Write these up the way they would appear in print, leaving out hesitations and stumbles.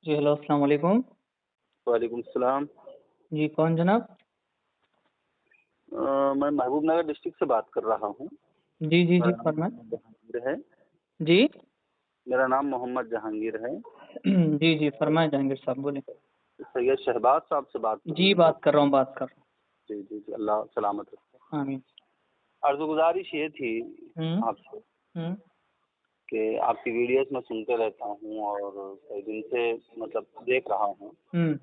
जी, hello, अस्सलाम वालेकुम। वालेकुम सलाम। जी, कौन जनाब? मैं महबूब नगर डिस्ट्रिक्ट से बात कर रहा हूँ। जी, जी, जी, मेरा नाम फरमाएँ। मोहम्मद जहांगीर है। जी? मेरा नाम मोहम्मद जहांगीर है। जी, जी, फरमाएँ जहांगीर साहब बोलें। सैयद शहबाज साहब से बात जी, करनी है। बात कर रहा हूँ, बात कर रहा जी, जी, जी, अल्लाह सलामत रखे। हूँ। आमीन। अर्ज़-गुज़ारिश ये थी हुँ, आपसे हुँ, कि आपकी वीडियोज़ मैं सुनते रहता हूँ और कई दिन से मतलब देख रहा हूँ। हुँ।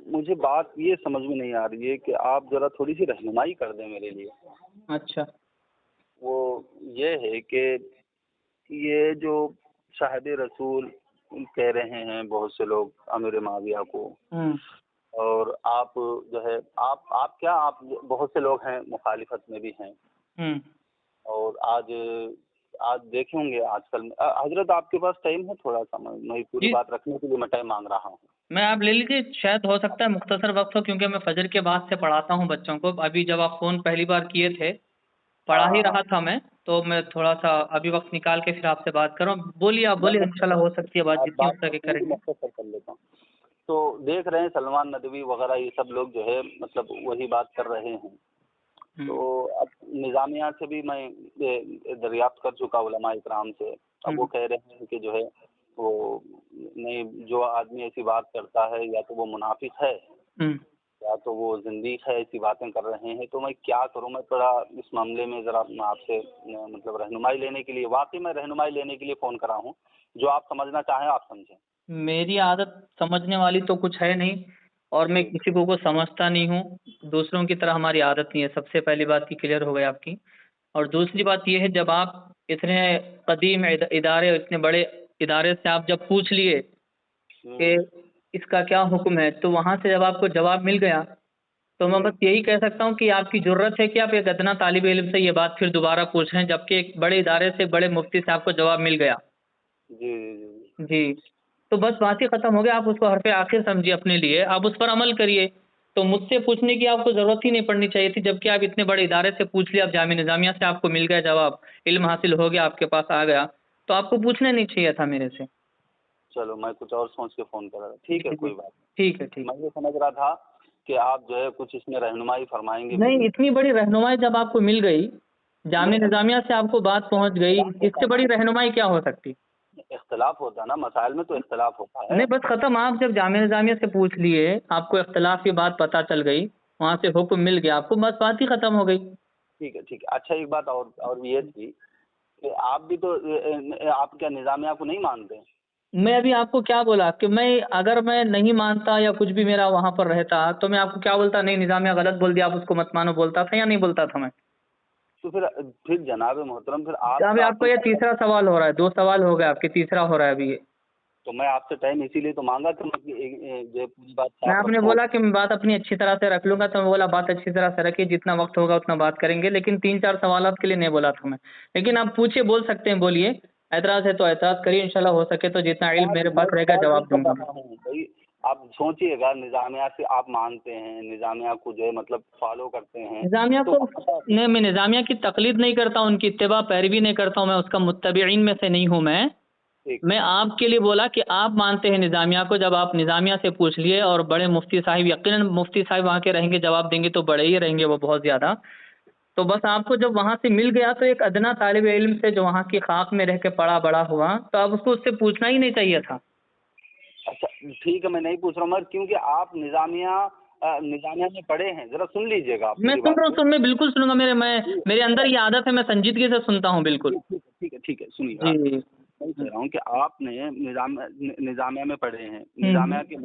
मुझे बात ये समझ में नहीं आ रही है कि आप ज़रा थोड़ी-सी रहनुमाई कर दें मेरे लिए। अच्छा। वो ये है कि ये जो साहिब रसूल कह रहे हैं बहुत से लोग अमीर माविया को, हुँ, और आप जो है आप क्या आप बहुत से लोग हैं मुखालिफत में भी हैं। हुँ। और आज आज देखे होंगे आजकल हजरत आपके पास टाइम है थोड़ा सा? मैं पूरी जी, बात रखने के लिए मैं टाइम मांग रहा हूँ। मैं आप ले लीजिए, शायद हो सकता है मुख्तसर वक़्त हो क्योंकि मैं फ़जर के बाद से पढ़ाता हूँ बच्चों को। अभी जब आप फ़ोन पहली बार किए थे, हाँ, पढ़ा ही हाँ, हाँ। रहा था मैं, तो मैं थोड़ा-सा अभी वक़्त निकाल के फिर आपसे बात कर रहा हूँ। बोलिए, आप मैं बोलिए, इंशाल्लाह हो सकती है बात आप जितनी हो बात सके पूरी करेंगे। मुख्तसर कर लेता हूँ। तो देख रहे हैं सलमान नदवी वगैरह ये सब लोग जो है मतलब वही बात कर रहे हैं। हुँ, तो अब निज़ामिया से भी मैं दरियाफ़्त कर चुका उलमा इकराम से। अब वो हुँ, कह रहे हैं कि जो है वो नहीं, जो आदमी ऐसी बात करता है या तो वो मुनाफ़िक है हुँ। या तो वो ज़िंदीक़ है, ऐसी बातें कर रहे हैं। तो मैं क्या करूँ? मैं थोड़ा इस मामले में ज़रा मैं आपसे मतलब रहनुमाई लेने के लिए, वाक़ई में रहनुमाई लेने के लिए फ़ोन करा हूँ। जो आप समझना चाहें आप समझें। मेरी आदत समझने वाली तो कुछ है नहीं और मैं जी, किसी को समझता नहीं हूँ। दूसरों की तरह हमारी आदत नहीं है, सबसे पहली बात ये क्लियर हो गई आपकी। और दूसरी बात ये है जब आप इतने कदीम इदारे इतने बड़े इदारे से आप जब पूछ लिए कि हुँ। इसका क्या हुक्म है, तो वहाँ से जब आपको जवाब मिल गया, तो मैं जी। बस यही कह सकता हूँ कि आपकी ज़रूरत है कि आप एक अदना तालिब इल्म से ये बात फिर दोबारा पूछ रहे हैं, जबकि एक बड़े इदारे से, बड़े मुफ्ती से आपको जवाब मिल गया। जी, जी, जी, जी। जी, तो बस बात ही ख़त्म हो गया, आप उसको हरफ़े आख़िर समझिए अपने लिए, आप उस पर अमल करिए। तो मुझसे पूछने की आपको ज़रूरत ही नहीं पड़नी चाहिए थी, जबकि आप इतने बड़े इदारे से पूछ लिया, आप जामिया निज़ामिया से आपको मिल गया जवाब, इल्म हासिल हो गया, आपके पास आ गया, तो आपको पूछना नहीं चाहिए था मेरे से। चलो मैं कुछ और सोच के फ़ोन करा था। ठीक है, जी, जी। कोई बात ठीक है, नहीं। ठीक। मैं ये समझ रहा था कि आप जो है कुछ इसमें रहनुमाई फ़रमाएँगे नहीं, मेरी। इतनी बड़ी रहनुमाई जब आपको मिल गई, नहीं, जामिया निज़ामिया से आपको बात पहुँच गई, इख्तिलाफ़ होता इससे है बड़ी ना, रहनुमाई क्या हो सकती? इख्तिलाफ़ होता है ना, मसाइल में तो इख्तिलाफ़ होता है। नहीं, बस ख़त्म, आप जब जामिया निज़ामिया से पूछ लिए, आपको इख्तिलाफ़ की बात पता चल गई, वहाँ से हुक्म मिल गया आपको, बस बात ही ख़त्म हो गई। ठीक है, ठीक है। अच्छा एक बात और ये थी कि आप भी तो आप क्या निज़ामिया को नहीं मानते? मैं अभी आपको क्या बोला कि अगर मैं नहीं मानता या कुछ भी मेरा वहाँ पर रहता, तो मैं आपको क्या बोलता, नहीं निज़ामिया गलत बोल दिया, आप उसको मत मानो, बोलता था या नहीं बोलता था मैं? तो फिर जनाब मोहतरम फिर अभी आपका आपका ये अपना, तीसरा सवाल हो रहा है, 2 सवाल हो गए आपके, तीसरा हो रहा है अभी ये। तो मैं आपसे टाइम इसीलिए तो माँगा कि मैं जो है पूरी बात मैं साफ़ आपने रखूँ। बोला कि मैं बात अपनी अच्छी तरह से रख लूँगा, तो मैं बोला बात अच्छी तरह से रखिए, जितना वक़्त होगा उतना बात करेंगे, लेकिन 3-4 सवालात के लिए नहीं बोला था मैं। लेकिन आप पूछिए, बोल सकते हैं, बोलिए। ऐतराज़ है तो ऐतराज़ करिए, इंशाल्लाह हो सके तो जितना इल्म मेरे मैं पास रहेगा सवाल वही जवाब कर दूँगा मैं। रहा हूँ भाई। आप सोचिएगा, निज़ामिया से आप मानते हैं, निज़ामिया को जो है मतलब फ़ॉलो करते हैं, निज़ामिया तो को वहाँ पर नहीं, मैं निज़ामिया की तक़लीद नहीं करता हूँ, उनकी इत्तिबा पैरवी नहीं करता हूँ, मैं उसका मुत्तबिईन में से नहीं हूँ मैं। ठीक, मैं आपके लिए बोला कि आप मानते हैं निज़ामिया को, जब आप निज़ामिया से पूछ लिए और बड़े मुफ्ती साहिब, यकीनन मुफ्ती साहिब वहाँ के रहेंगे, जवाब देंगे तो बड़े ही रहेंगे वो बहुत ज़्यादा। तो बस आपको जब वहाँ से मिल गया, तो एक अदना तालिब इल्म से जो वहाँ की ख़ाक में रह के पला बड़ा हुआ, तो अब उसको उससे पूछना ही नहीं चाहिए था। अच्छा ठीक है, मैं नहीं पूछ रहा हूँ मगर क्योंकि आप निज़ामिया में पढ़े हैं, ज़रा सुन लीजिएगा आप मैं मेरी सुन बात रहा हूँ, को। मैं बिल्कुल सुनूँगा, जी, मेरे अंदर ये आदत है, मैं संजीदगी से सुनता हूँ बिल्कुल। जी, ठीक है, ठीक है, ठीक है, सुनिएगा। जी। मैं कह हुँ, रहा हूँ कि आपने निज़ामिया में पढ़े हैं, हुँ, निज़ामिया हुँ। के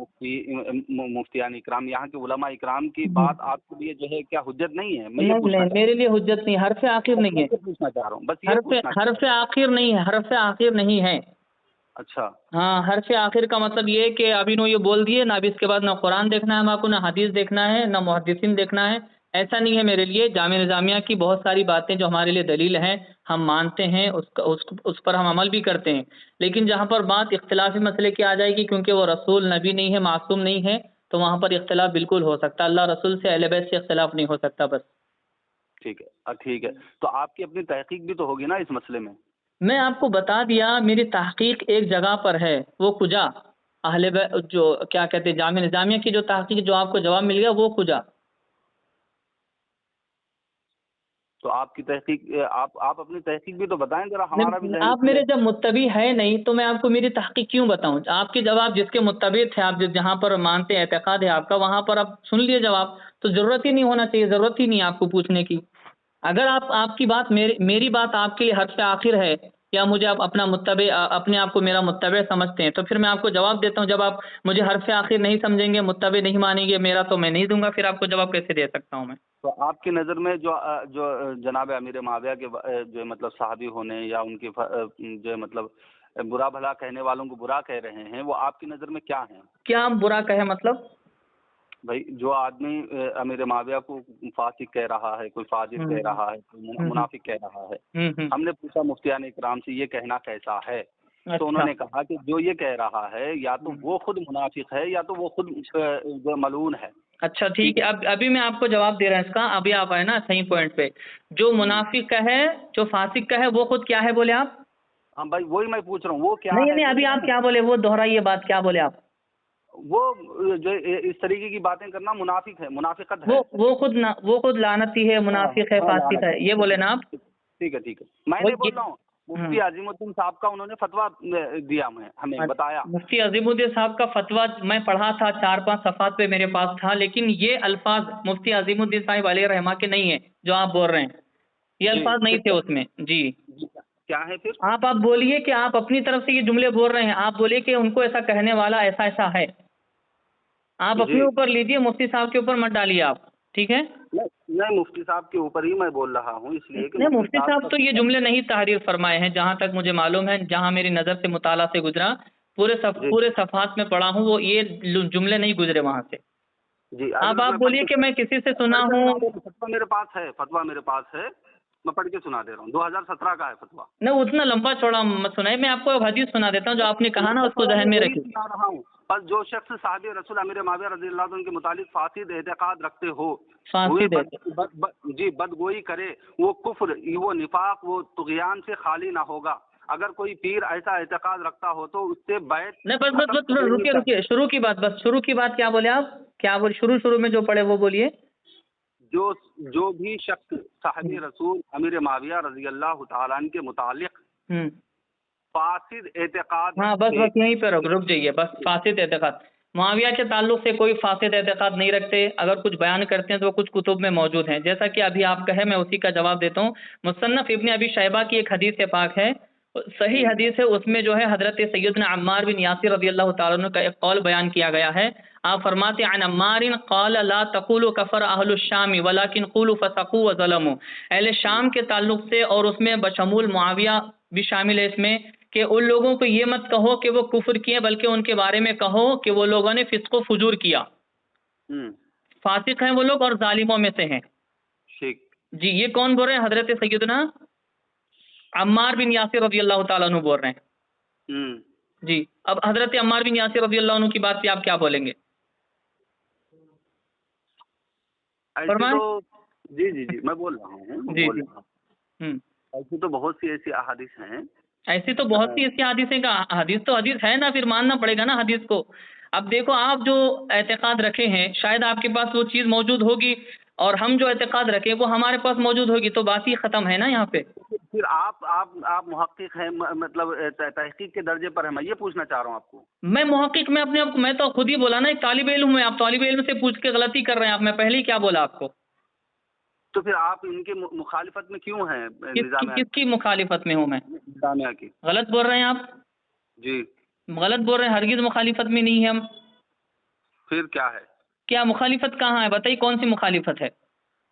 मुफ्तियान इकराम, यहाँ के उलमा इकराम की हुँ। बात आपके लिए जो है क्या हुज्जत नहीं है? मैं ये नहीं, पूछना नहीं, चाह रहा मेरे लिए हुज्जत नहीं, हर्फ़ आखिर हूँ। नहीं मैं है। ये पूछना चाह रहा हूँ, बस ये हर्फ़ पूछना चाह रहा हर्फ़ हूँ। आखिर नहीं है, हर्फ़ आखिर नहीं है। अच्छा, हाँ, हर्फ़ आखिर का मतलब ये है कि अभी नो ये बोल दिए ना, अभी इसके बाद ना कुरान देखना है हमको, ना हदीस देखना है, ना मुहद्दिसीन देखना है। ऐसा नहीं है मेरे लिए, जामिया निज़ामिया की बहुत सारी बातें जो हमारे लिए दलील हैं, हम मानते हैं, उस पर हम अमल भी करते हैं। लेकिन जहाँ पर बात इख्तिलाफ़ी मसले की आ जाएगी, क्योंकि वो रसूल नबी नहीं है, मासूम नहीं है, तो वहाँ पर इख्तिलाफ़ बिल्कुल हो सकता है। अल्लाह रसूल से, अहले बैत से इख्तिलाफ़ नहीं हो सकता बस। ठीक है। ठीक है। तो आपकी अपनी तहकीक भी तो होगी ना इस मसले में? मैं आपको बता दिया, मेरी तहक़ीक़ एक जगह पर है, वो कुजा। जो क्या कहते हैं जामिया निज़ामिया की जो तहकीक जो आपको जवाब मिल गया वो खुजा। तो आपकी तहकीक आप अपनी तहकीक भी तो बताएं जरा, हमारा भी जहन आप खुले। मेरे जब मुत्तबी है नहीं तो मैं आपको मेरी तहकीक क्यों बताऊं? आपके जवाब जिसके मुत्तबी थे, आप जहाँ पर मानते हैं, एतकाद है आपका, वहाँ पर आप सुन लिए जवाब, तो ज़रूरत ही नहीं होना चाहिए, ज़रूरत ही नहीं है आपको पूछने की। अगर आपकी बात मेरी बात आपके लिए हद से आखिर है, या मुझे आप अपना अपने आप को मेरा मुत्तबे समझते हैं, तो फिर मैं आपको जवाब देता हूँ। जब आप मुझे हर्फ से आखिर नहीं समझेंगे, मुत्तबे नहीं मानेंगे मेरा, तो मैं नहीं दूंगा, फिर आपको जवाब कैसे दे सकता हूँ मैं? तो आपकी नज़र में जो जनाब अमीर माविया के जो मतलब साहबी होने या उनके जो मतलब बुरा भला कहने वालों को बुरा कह रहे हैं, वो आपकी नज़र में क्या हैं? क्या आप बुरा कहे मतलब? भाई जो आदमी अमीर माविया को फासिक कह रहा है, कोई फाजिर कह रहा है, कोई मुनाफिक कह रहा है, हमने पूछा मुफ्तियान इकराम से ये कहना कैसा है, तो अच्छा। उन्होंने कहा कि जो ये कह रहा है या तो वो खुद मुनाफिक है या तो वो खुद जो मलून है। अच्छा ठीक है, अब अभी मैं आपको जवाब दे रहा हूँ इसका, अभी आप आए ना सही पॉइंट पे। जो मुनाफिक का है, जो फासिक का है, वो खुद क्या है बोले आप? हाँ भाई, वही मैं पूछ रहा हूँ, वो क्या नहीं है? नहीं, अभी आप क्या बोले, वो दोहराइए बात, क्या बोले आप? वो जो इस तरीके की बातें करना मुनाफिक है, मुनाफिकत है। वो खुद लानती है, मुनाफिक है, हाँ, फासिक है, ये बोले ना आप? ठीक है, ठीक है, मैं नहीं बोल रहा हूँ, मुफ्ती अजीमुद्दीन साहब का उन्होंने फतवा दिया हमें बताया। मुफ्ती अजीमुद्दीन साहब का फतवा मैं पढ़ा था, 4-5 सफ़ात पे मेरे पास था, लेकिन ये अल्फाज मुफ्ती अजीमुद्दीन साहब अलैहि रहमा के नहीं है जो आप बोल रहे हैं, ये अल्फाज नहीं थे उसमें जी। क्या है फिर? आप बोलिए कि आप अपनी तरफ से ये जुमले बोल रहे हैं, आप बोलिए कि उनको ऐसा कहने वाला ऐसा ऐसा है, आप अपने ऊपर लीजिए, मुफ्ती साहब के ऊपर मत डालिए आप, ठीक है? नहीं, मुफ्ती साहब के ऊपर ही मैं बोल रहा हूँ, इसलिए कि नहीं, मुफ्ती साहब तो ये जुमले नहीं तहरीर फरमाए हैं, जहाँ तक मुझे मालूम है, जहाँ मेरी नज़र से मुताला से गुजरा, पूरे सफ़ात में पढ़ा हूँ, वो ये जुमले नहीं गुजरे वहाँ से। जी, अब आप बोलिए कि मैं किसी से सुना हूँ। फतवा मेरे पास है, मैं पढ़ के सुना दे रहा हूँ, 2017 का है फतवा। नहीं, उतना लंबा चौड़ा मत सुनाइए, मैं आपको हदीस सुना देता हूँ, जो आपने कहा ना उसको जहन में रखिए। सुना रहा हूँ, पर जो शख्स साहब रसूल अमीर माविया रज़ी अल्लाह अन्हु के मुतालिक फासिद एतकाद रखते हो, बदगोई करे, वो कुफ्र, वो निफाक, वो तुग़यान से खाली ना होगा। अगर कोई पीर ऐसा एतकाद रखता हो तो उससे बैत नहीं, बस रुकिए, शुरू की बात क्या बोले आप? क्या बोले शुरू में जो पढ़े वो बोलिए। जो भी शख्स साहबी रसूल अमीर माविया रज़ी अल्लाह तआला अन्हु के मुतालिक फासिद एतकाद, हाँ बस यहीं पे रुक जाइए, बस फासिद एतकाद, मुआविया के ताल्लुक से कोई फासिद एतकाद नहीं रखते, अगर कुछ बयान करते हैं तो वो कुछ कुतुब में मौजूद हैं, जैसा कि अभी आप कहे, मैं उसी का जवाब देता हूँ। मुसन्नफ इब्न अबी शैबा की एक हदीस पाक है, सही हदीस है, उसमें जो है हज़रत सैयदना अम्मार बिन यासिर रज़ी अल्लाह तआला अन्हु का एक कौल बयान किया गया है। आप फरमाते हैं, अन अम्मारिन क़ाल ला तक़ूलु कफ़र अहलुश शाम वलाकिन क़ूलु फ़सक़ू व ज़लमू, अहले शाम के ताल्लुक से, और उसमें बशमूल मुआविया भी शामिल है इसमें, कि उन लोगों को ये मत कहो कि वो कुफ्र किए, बल्कि उनके बारे में कहो कि वो लोगों ने फिस्क व फुजूर किया, फासिक हैं वो लोग और जालिमों में से हैं। जी, ये कौन बोल रहे हैं? हजरत सैयदना अम्मार बिन यासिर रज़ी अल्लाह तआला अन्हु बोल रहे हैं। जी, अब हजरत अम्मार बिन यासिर रज़ी अल्लाह अन्हु की बात पे आप क्या बोलेंगे? तो जी मैं बोल रहा हूँ। जी। ऐसी तो बहुत सी ऐसी अहादीस हैं, ऐसी तो बहुत सी ऐसी हदीसें का हदीस तो हदीस है ना, फिर मानना पड़ेगा ना हदीस को। अब देखो, आप जो एतकाद रखे हैं, शायद आपके पास वो चीज़ मौजूद होगी, और हम जो एतकाद रखें वो हमारे पास मौजूद होगी, तो बात ही ख़त्म है ना यहाँ पे। फिर आप मुहक्किक हैं, मतलब तहकीक के दर्जे पर है, मैं ये पूछना चाह रहा हूँ आपको। मैं मुहक्किक, मैं अपने आप को, मैं तो खुद ही बोला ना, एक तालिब इल्म हूँ, आप तालिब इल्म से पूछ के गलती कर रहे हैं आप, मैं पहले ही क्या बोला आपको? तो फिर आप इनके मुखालिफत में क्यों हैं? किसकी मुखालिफत में हूँ मैं? निज़ामिया की। गलत बोल रहे हैं आप जी, गलत बोल रहे हैं, हरगिज़ मुखालिफत में नहीं है हम। फिर क्या है? क्या मुखालिफत कहाँ है? बताइए कौन सी मुखालिफत है?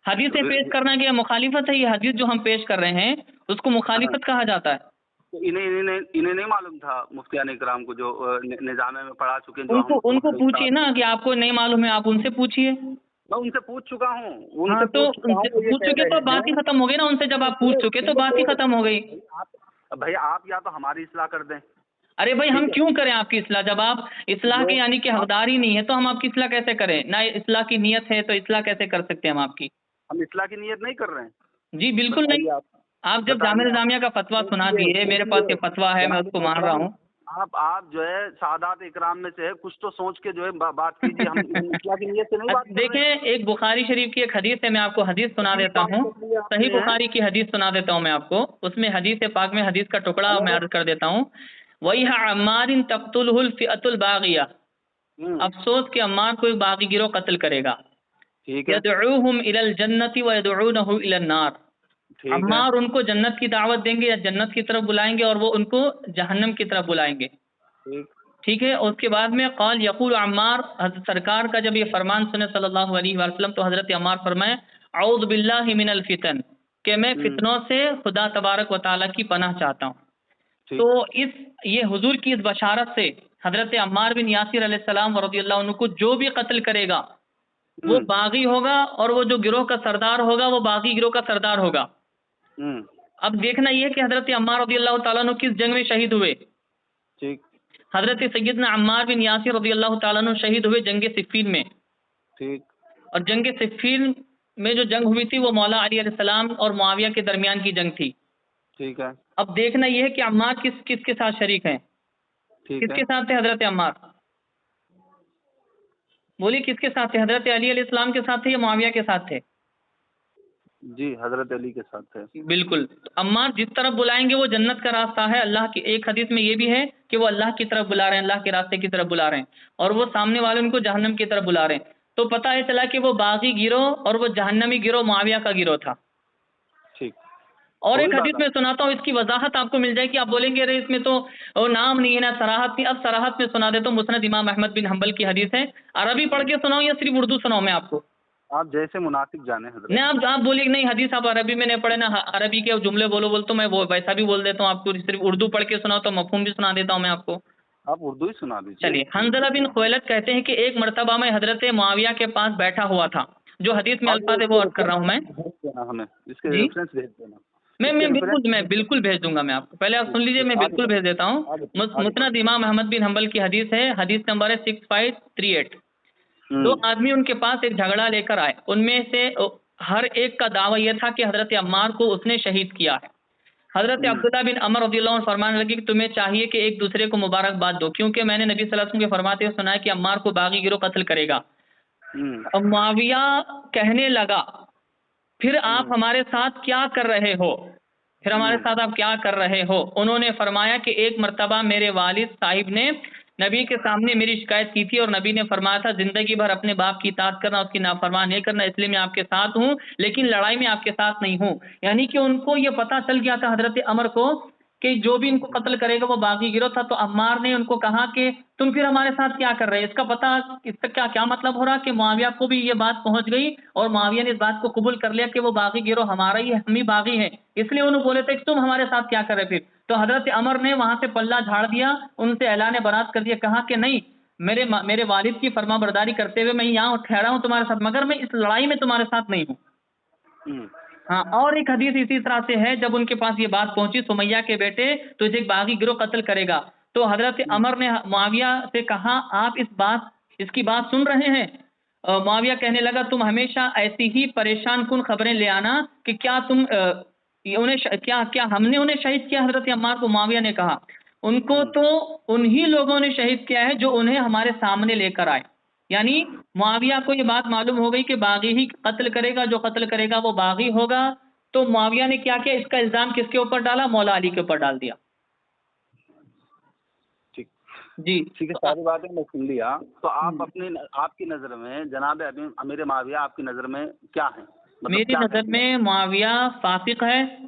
हदीसें पेश करना क्या मुखालिफत है? ये हदीस जो हम पेश कर रहे हैं उसको मुखालिफत कहा जाता है। तो इन्हें नहीं मालूम था मुफ्तियान इकराम को, जो निज़ामिया में पढ़ा चुके हैं, उनको पूछिए ना, कि आपको नहीं मालूम है, आप उनसे पूछिए। मैं उनसे पूछ चुका हूँ, हाँ, तो उनसे पूछ चुके तो बात ही खत्म हो गई ना, उनसे जब आप पूछ चुके तो बात ही खत्म हो गई। भैया आप या तो हमारी इस्लाह कर दें। अरे भाई, हम क्यों करें आपकी इस्लाह? जब आप इस्लाह के यानी कि हकदार ही नहीं है, तो हम आपकी इस्लाह कैसे करें? ना इस्लाह की नीयत है तो इस्लाह कैसे कर सकते हैं हम आपकी? हम इस्लाह की नीयत नहीं कर रहे हैं। जी बिल्कुल नहीं। आप जब जामिया निज़ामिया का फतवा सुना दिए, मेरे पास ये फतवा है, मैं उसको मान रहा हूँ। आप जो है सादात इकराम में से है, कुछ तो सोच के जो है बात कीजिए। हम मुखिया की नीयत से नहीं बात कर रहे हैं। देखें, एक बुखारी शरीफ की एक हदीस है, मैं आपको हदीस सुना देता हूँ। सही बुखारी की हदीस सुना देता हूँ मैं आपको। उसमें हदीस पाक में हदीस का टुकड़ा मैं अर्ज कर देता हूँ। वही अम्मारिन तख्तुलहुल फिअतुल बागिया, अफसोस के अम्मार को एक बागी गिरोह कत्ल करेगा। ठीक है, यदउहुम इलल जन्नति व यदउनहु इलन नार, ठीक है, अम्मार उनको जन्नत की दावत देंगे या जन्नत की तरफ बुलाएंगे और वो उनको जहन्नम की तरफ बुलाएंगे। ठीक, ठीक है। उसके बाद में क़ाल यक़ूल अम्मार, सरकार का जब ये फरमान सुने सल्लल्लाहु अलैहि वसल्लम तो हज़रत अम्मार फरमाए औज़ु बिल्लाहि मिनल फितन, कि मैं फितनों से खुदा तबारक व तआला की पनाह चाहता हूँ। ठीक, तो ये हुजूर की इस बशारत से हज़रत अम्मार बिन यासिर अलैहिस्सलाम रज़ियल्लाहु अन्हु को जो भी कत्ल करेगा वो बागी होगा, और वो जो गिरोह का सरदार होगा वो बागी गिरोह का सरदार होगा। अब देखना ये है कि हज़रत अम्मार रज़ियल्लाहु ताला अन्हु किस जंग में शहीद हुए। ठीक, हज़रत सैयदना अम्मार बिन यासिर रज़ियल्लाहु ताला अन्हु शहीद हुए जंग सिफ़्फ़ीन में। ठीक, और जंग सिफ़्फ़ीन में जो जंग हुई थी वो मौला अली अलैहिस्सलाम और मुआविया के दरमियान की जंग थी। ठीक है, अब देखना ये है कि अम्मार किसके साथ शरीक हैं, ठीक किसके है। साथ थे हज़रत अम्मार, बोलिए किसके साथ थे, हज़रत अली अलैहिस्सलाम के साथ थे या मुआविया के साथ थे? जी, हजरत अली के साथ है। बिल्कुल। तो अम्मार जिस तरफ बुलाएंगे वो जन्नत का रास्ता है। अल्लाह की एक हदीस में ये भी है कि वो अल्लाह की तरफ बुला रहे हैं, अल्लाह के रास्ते की तरफ बुला रहे हैं, और वो सामने वाले उनको जहन्नम की तरफ बुला रहे हैं। तो पता है चला कि वो बागी गिरोह और वो जहन्नमी गिरोह मुआविया का गिरोह था। ठीक, और एक कोई हदीस बात में सुनाता हूँ, इसकी वजाहत आपको मिल जाएगी। आप बोलेंगे अरे इसमें तो नाम नहीं है ना सराहत नहीं। अब सराहत में सुना देता हूँ। मुस्नद इमाम अहमद बिन हंबल की हदीस है। अरबी पढ़ के सुनाऊँ या सिर्फ उर्दू सुनाऊँ मैं आपको? आप जैसे मुनासिब जाने हजरत। नहीं, आप बोलिए नहीं हदीस आप अरबी में नहीं पढ़े ना, अरबी के जुमले बोलो तो मैं वो वैसा भी बोल देता हूँ आपको। सिर्फ उर्दू पढ़ के सुनाओ तो मफहूम भी सुना देता हूँ मैं आपको। आप उर्दू ही सुना दीजिए। चलिए, हंज़ला बिन खुवैलद कहते हैं कि एक मर्तबा मैं हजरत मुआविया के पास बैठा हुआ था। जो हदीस में अल्फाज है वो अर्ज कर रहा हूँ मैं। हमें इसके जी, रेफरेंस भेज देना। मैं बिल्कुल भेज दूंगा मैं आपको। पहले आप सुन लीजिए, मैं बिल्कुल भेज देता हूँ। मुस्नद इमाम अहमद बिन हंबल की हदीस है, हदीस नंबर है 6538। दो आदमी उनके पास एक झगड़ा लेकर आए। उनमें से हर एक का दावा यह था कि हजरत अम्मार को उसने शहीद किया है। हजरत अब्दुल्ला बिन अमर रज़ियल्लाहु अन्हु फरमाने लगे कि तुम्हें चाहिए कि एक दूसरे को मुबारकबाद दो, क्योंकि मैंने नबी सल्लल्लाहु अलैहि वसल्लम के फरमाते हुए सुना है कि अम्मार को बागी गिरोह कत्ल करेगा। अब मुआविया कहने लगा फिर आप हमारे साथ क्या कर रहे हो, फिर हमारे साथ आप क्या कर रहे हो? उन्होंने फरमाया कि एक मर्तबा मेरे वालिद साहिब ने नबी के सामने मेरी शिकायत की थी और नबी ने फरमाया था जिंदगी भर अपने बाप की इताअत करना, उसकी नाफरमान नहीं करना, इसलिए मैं आपके साथ हूँ, लेकिन लड़ाई में आपके साथ नहीं हूँ। यानी कि उनको ये पता चल गया था हजरत अमर को कि जो भी इनको कत्ल करेगा वो बागी गिरोह था। तो अम्मार ने उनको कहा कि तुम फिर हमारे साथ क्या कर रहे हैं? इसका क्या क्या मतलब हो रहा कि मुआविया को भी ये बात पहुंच गई और मुआविया ने इस बात को कबूल कर लिया कि वो बागी गिरोह हमारा ही है, हम ही बागी हैं। इसलिए उन्होंने बोले थे कि तुम हमारे साथ क्या कर रहे फिर? तो हजरत अमर ने वहां से पल्ला झाड़ दिया, उनसे ऐलान बरात कर दिया, कहा कि नहीं, मेरे वालिद की फरमाबरदारी करते हुए मैं यहाँ ठहरा हूँ तुम्हारे साथ, मगर मैं इस लड़ाई में तुम्हारे साथ नहीं हूँ। हाँ, और एक हदीस इसी तरह से है, जब उनके पास ये बात पहुंची सुमैया के बेटे तुझे एक बागी गिरोह कत्ल करेगा, तो हजरत अमर ने मुआविया से कहा आप इसकी बात सुन रहे हैं? मुआविया कहने लगा तुम हमेशा ऐसी ही परेशान कुन खबरें ले आना कि क्या तुम क्या हमने उन्हें शहीद किया? हजरत अम्मार को मुआविया ने कहा उनको तो उन्हीं लोगों ने शहीद किया है जो उन्हें हमारे सामने लेकर आए। यानी मुआविया को ये बात मालूम हो गई कि बागी ही कत्ल करेगा, जो कत्ल करेगा वो बागी होगा। तो मुआविया ने क्या किया, इसका इल्जाम किसके ऊपर डाला? मौला अली के ऊपर डाल दिया। ठीक जी, ठीक है, सारी बातें मैं सुन लिया। तो आप आपकी नज़र में जनाब अमीर मुआविया आपकी नज़र में क्या है? मतलब मेरी नज़र में मुआविया फासिक है,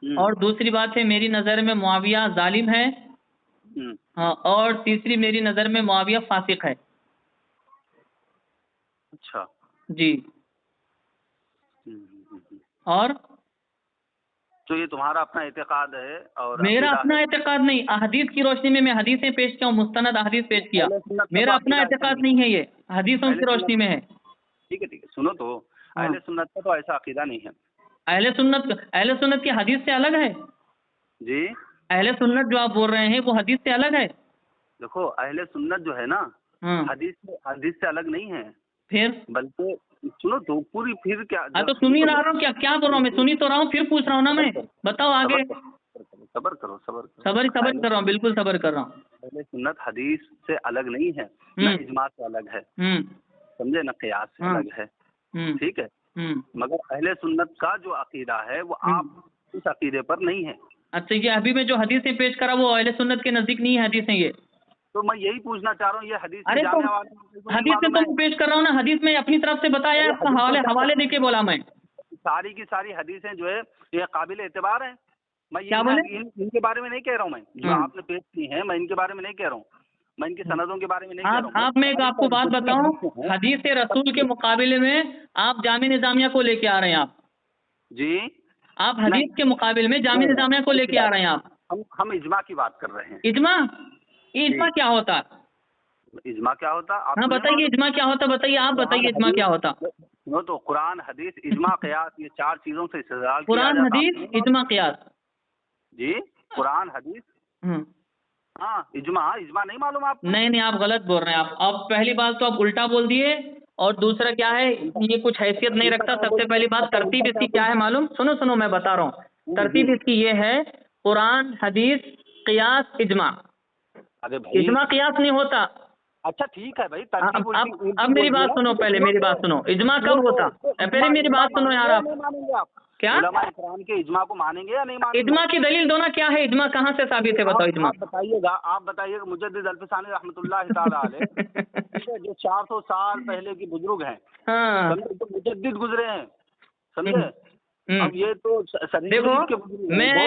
और दूसरी बात है मेरी नज़र में मुआविया जालिम है, हाँ, और तीसरी मेरी नज़र में मुआविया फासिक है। अच्छा जी। और तो ये तुम्हारा अपना एतकाद है? और मेरा अपना एतकाद नहीं, अहदीस की रोशनी में मैं हदीसें पेश किया हूँ, मुस्तनद अहदीस पेश किया। मेरा अपना एतकाद नहीं है, ये हदीसों की रोशनी में है। ठीक है, सुनो तो अहले सुन्नत का तो ऐसा अकीदा नहीं है। अहले सुन्नत की हदीस से अलग है जी। अहले सुन्नत जो आप बोल रहे हैं वो हदीस से अलग है। देखो अहले सुन्नत जो है ना हदीस से अलग नहीं है, फिर बल्कि सुनो तो पूरी फिर क्या तो सुन ही रहा हूँ, क्या क्या बोल रहा हूँ मैं, सुनी तो रहा हूँ, फिर पूछ रहा हूँ ना मैं, बताओ आगे। सबर करो, सबर करो। सबर कर रहा हूँ, बिल्कुल सबर कर रहा हूँ। अहले सुन्नत हदीस से अलग नहीं है, न इजमा से अलग है, समझे, न क़ियास से अलग है, ठीक है। मगर अहले सुन्नत का जो अकीदा है वो आप उस अकीदे पर नहीं है। अच्छा, ये अभी में जो हदीसें पेश करा वो अहले सुन्नत के नजदीक नहीं है हदीसें ये? तो मैं यही पूछना चाह रहा हूँ, ये हदीस अरे तो हदीस में तो मैं पेश कर रहा हूँ ना, हदीस में अपनी तरफ से बताया है, आपको हवाले देके बोला मैं। सारी की सारी हदीसें जो है ये काबिल एतबार है। मैं क्या बोले? इनके बारे में नहीं कह रहा हूँ, मैं जो आपने पेश की है मैं इनके बारे में नहीं कह रहा हूँ, मैं इनकी सनदों के बारे में नहीं कह रहा हूँ। आप मैं एक आपको बात बताऊं, हदीस रसूल के मुकाबले में आप जामी निजामिया को लेके आ रहे हैं आप जी। आप हदीस के मुकाबले में जामी निजामिया को लेके आ रहे हैं आप। हम इजमा की बात कर रहे हैं। इजमा? ये इजमा क्या होता? इजमा क्या होता? हाँ बताइए, इजमा क्या होता, बताइए, आप बताइए इजमा क्या होता। सुनो तो, कुरान हदीस इजमा क़ियास ये 4 चीजों से इस्तेदलाल किया कुरान जाता है। हदीस इजमा क़ियास? जी, कुरान हदीस, हाँ इजमा, इजमा नहीं मालूम आपको? नहीं, आप गलत बोल रहे हैं। आप पहली बात तो आप उल्टा बोल दिए, और दूसरा क्या है, ये कुछ हैसियत नहीं रखता। सबसे पहली बात, तरतीब इसकी क्या है मालूम? सुनो मैं बता रहा हूँ, तरतीब इसकी ये है, कुरान हदीस क़ियास इजमा। अरे भाई, इजमा क़ियास नहीं होता। अच्छा ठीक है भाई, अब मेरी बात सुनो, पहले मेरी बात सुनो, इजमा कब होता? पहले मेरी बात सुनो यार। आप मानेंगे आप क्या उलमाए किराम के इजमा को मानेंगे या नहीं मानेंगे? इजमा की दलील दो ना, क्या है इजमा, कहाँ से साबित है, बताओ इजमा। आप बताइएगा। मुजद्दिद अल्फसानी रहमतुल्लाह ताला अलैह, ठीक है, जो 400 साल पहले की बुजुर्ग हैं, हाँ, तो मुजद्दिद गुजरे हैं, समझे। अब ये तो देखो,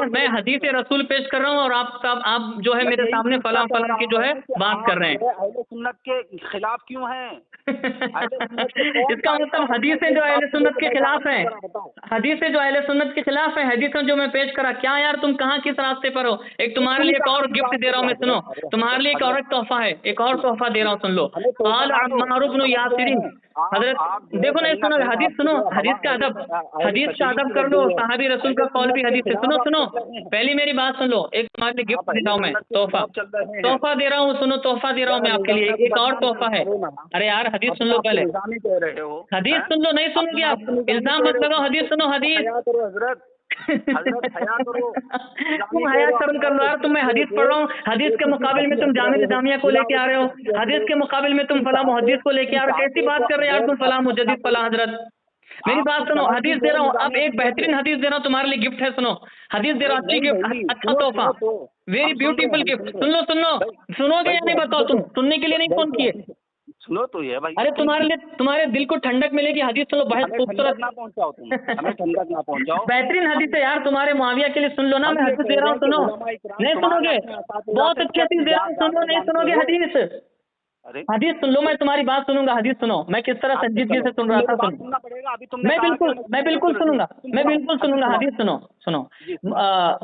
मैं हदीस रसूल पेश कर रहा हूँ, और आप जो है मेरे सामने फलां की जो है बात कर रहे हैं। अहले सुन्नत के खिलाफ क्यों हैं? इसका मतलब हदीसें जो अहले सुन्नत के खिलाफ हैं, हदीसें जो अहले सुन्नत के खिलाफ हैं, हदीसें जो मैं पेश करा, क्या यार तुम कहाँ किस रास्ते पर हो? एक तुम्हारे लिए एक और गिफ्ट दे रहा हूँ मैं, सुनो, तुम्हारे लिए एक और तोहफा है, एक और तोहफा दे रहा हूँ, सुन लो। अम्मार इब्न यासिर, हजरत, देखो नहीं, सुनो हदीस, सुनो हदीस का अदब कर लो, साहबी रसूल का कौल भी हदीस है। सुनो पहली मेरी बात सुन लो, एक तुम्हारे लिए गिफ्ट दे रहा हूँ मैं, तोहफा दे रहा हूँ, सुनो तोहफा दे रहा हूँ मैं आपके लिए, एक और तोहफा है। अरे यार हदीस सुन लो पहले, हदीस सुन लो, नहीं सुनोगे आप, इल्जाम मत लगाओ, हदीस सुनो, हदीस तुम हया शर्म कर लो यार, तुम, मैं हदीस पढ़ रहा हूँ, हदीस के मुकाबले में तुम जामी निजामिया को लेके आ रहे हो, हदीस के मुकाबले में तुम फला मुहद्दिस को लेके आ रहे हो, कैसी बात कर रहे हो यार तुम, फला मुजद्दिद फला हजरत। मेरी बात सुनो, हदीस दे रहा हूँ, अब एक बेहतरीन हदीस दे रहा हूँ तुम्हारे लिए, गिफ्ट है, सुनो हदीस दे रहा हूँ, अच्छी गिफ्ट, अच्छा तोहफा, वेरी ब्यूटीफुल गिफ्ट। सुन लो सुनोगे या नहीं बताओ, तुम सुनने के लिए नहीं फोन किए? सुनो तो ये भाई, अरे तुम्हारे लिए, तुम्हारे दिल को ठंडक मिलेगी, हदीस सुनो, बहुत खूबसूरत, ठंडक ना पहुंचाओ। बेहतरीन हदीस है यार तुम्हारे मुआविया के लिए, सुन लो ना, मैं हदीस दे रहा हूँ, सुनो, नहीं सुनोगे, बहुत अच्छी हदीस दे रहा हूँ, सुनो, नहीं सुनोगे हदीस, हदीस सुन लो, मैं तुम्हारी बात सुनूंगा, हदीस सुनो, मैं किस तरह संजीदगी से सुन रहा था, सुनो, मैं बिल्कुल सुनूंगा, हदीस सुनो।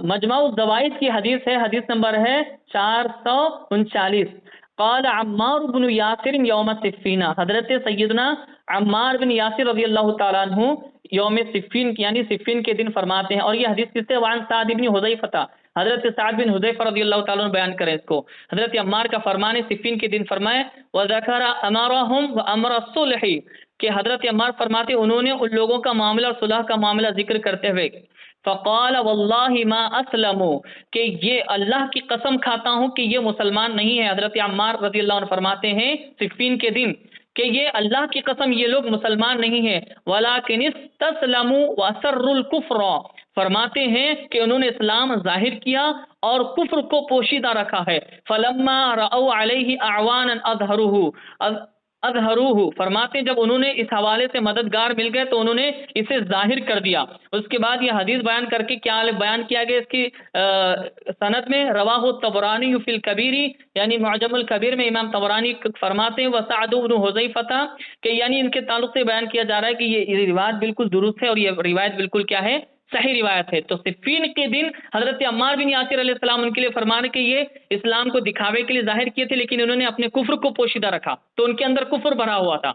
मजमाउ ज़वाइद की हदीस है, हदीस नंबर है 439। क़ाल अम्मार बिन यासिर यौम सिफ़ीना, हजरत सैयदना अम्मार बिन यासिर रज़ी अल्लाह तआला अन्हु यौम सिफ़ीन यानी सिफ़ीन के दिन फरमाते हैं, और ये हदीस किससे, वान साद इब्न हुज़ैफ़ा, हजरत साद बिन हुज़ैफ़ा रज़ी अल्लाह तआला अन्हु बयान करें इसको। हजरत अम्मार का फरमान है, सिफ़ीन के दिन फरमाए, व ज़करा अमरहुम व अमर सुलह, कि हजरत अम्मार फरमाते उन्होंने उन लोगों का मामला और सुलह का मामला जिक्र करते हुए, फ़क़ाल वल्लाहि मा अस्लमू, कि ये अल्लाह की कसम खाता हूँ कि ये मुसलमान नहीं है। हजरत अम्मार रज़ी अल्लाह अन्हु फरमाते हैं सिफ़ीन के दिन कि ये अल्लाह की कसम, ये लोग मुसलमान नहीं है, वलाकिन इस्तस्लमू व असर्रुल कुफ्र, फरमाते हैं कि उन्होंने इस्लाम जाहिर किया और कुफ्र को पोशीदा रखा है। फलम्मा रअऊ अलैहि अअवानन अज़हरूहु, फरमाते जब उन्होंने इस हवाले से मददगार मिल गए तो उन्होंने इसे जाहिर कर दिया। उसके बाद ये हदीस बयान करके क्या बयान किया गया इसकी सनद में, रवाहु तबरानी फिल कबीरी, यानी मुअजमुल कबीर में इमाम तबरानी फरमाते हैं, व सअद इब्न हुज़ैफ़ा, कि यानी इनके ताल्लुक से बयान किया जा रहा है कि ये रिवायत बिल्कुल दुरुस्त है, और ये रिवायत बिल्कुल क्या है, सही रिवायत है। तो सिफ़ीन के दिन हजरत अम्मार बिन यासिर अलैहिस्सलाम उनके लिए फरमान कि ये इस्लाम को दिखावे के लिए जाहिर किए थे, लेकिन उन्होंने अपने कुफ्र को पोशीदा रखा, तो उनके अंदर कुफ्र भरा हुआ था।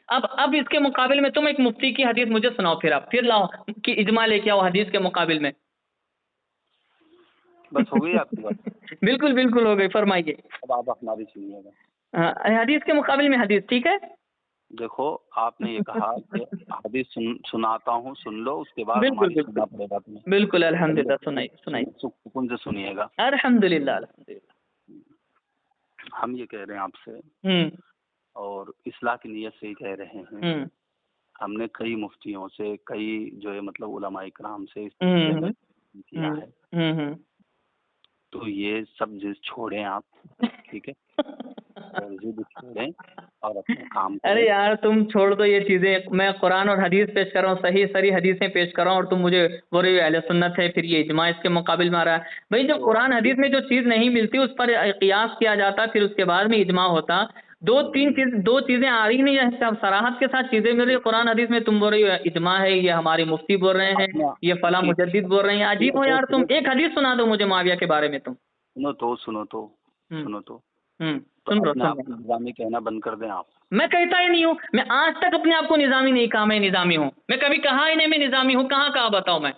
अब इसके मुकाबले में तुम एक मुफ्ती की हदीस मुझे सुनाओ, फिर लाओ कि इजमा लेके आओ हदीस के मुकाबले में। बस हो गई आपकी बात? बिल्कुल हो गई, फरमाइए। अब आप हमारी सुनिएगा। हदीस के मुकाबले में हदीस, ठीक है। देखो आपने ये कहा कि हदीस सुनाता हूँ, सुन लो, उसके बाद बिल्कुल हमारी बिल्कुल सुनना पड़ेगा तुम्हें। बिल्कुल, अल्हम्दुलिल्लाह, सुनाइए सुनाइए। सुकून से सुनिएगा। अल्हम्दुलिल्लाह अल्हम्दुलिल्लाह। हम ये कह रहे हैं आपसे, हम्म और इस्लाह की नीयत से ही कह रहे हैं। हम्म हमने कई मुफ्तियों से, कई जो है मतलब उलमा इकराम से इस हम्म सिलसिले में किया हम्म है। हम्म तो ये सब जिद छोड़ें आप, ठीक है, और जिद छोड़ें और अपना काम अरे करें। यार तुम छोड़ दो ये चीजें, मैं कुरान और हदीस पेश कर रहा हूँ, सही सही हदीसें पेश कर रहा हूँ, और तुम मुझे बोल रहे हो अहले सुन्नत है, फिर ये इजमा इसके मुकाबिल में आ रहा है। भाई जब तो कुरान हदीस में जो चीज नहीं मिलती उस पर कियास किया जाता, फिर उसके बाद में इजमा होता। दो चीजें आ रही नहीं है, सब सराहत के साथ चीजें मिल रही है कुरान हदीस में, तुम बोल रही हो इजमा है, ये हमारे मुफ्ती बोल रहे हैं, अपना ये फला ठीक मुजद्दिद बोल रहे हैं। अजीब हो यार तुम, एक हदीस सुना दो मुझे मुआविया के बारे में तुम। सुनो तो हम्म सुनो तो तो सुन रहा अपने सुन आप रहा। को निजामी कहना बंद कर दें आप। मैं कहता ही नहीं हूँ, मैं आज तक अपने आप को निजामी नहीं कहा मैं निजामी हूँ, मैं कभी कहा ही नहीं मैं निजामी हूँ, कहाँ कहा बताओ मैं।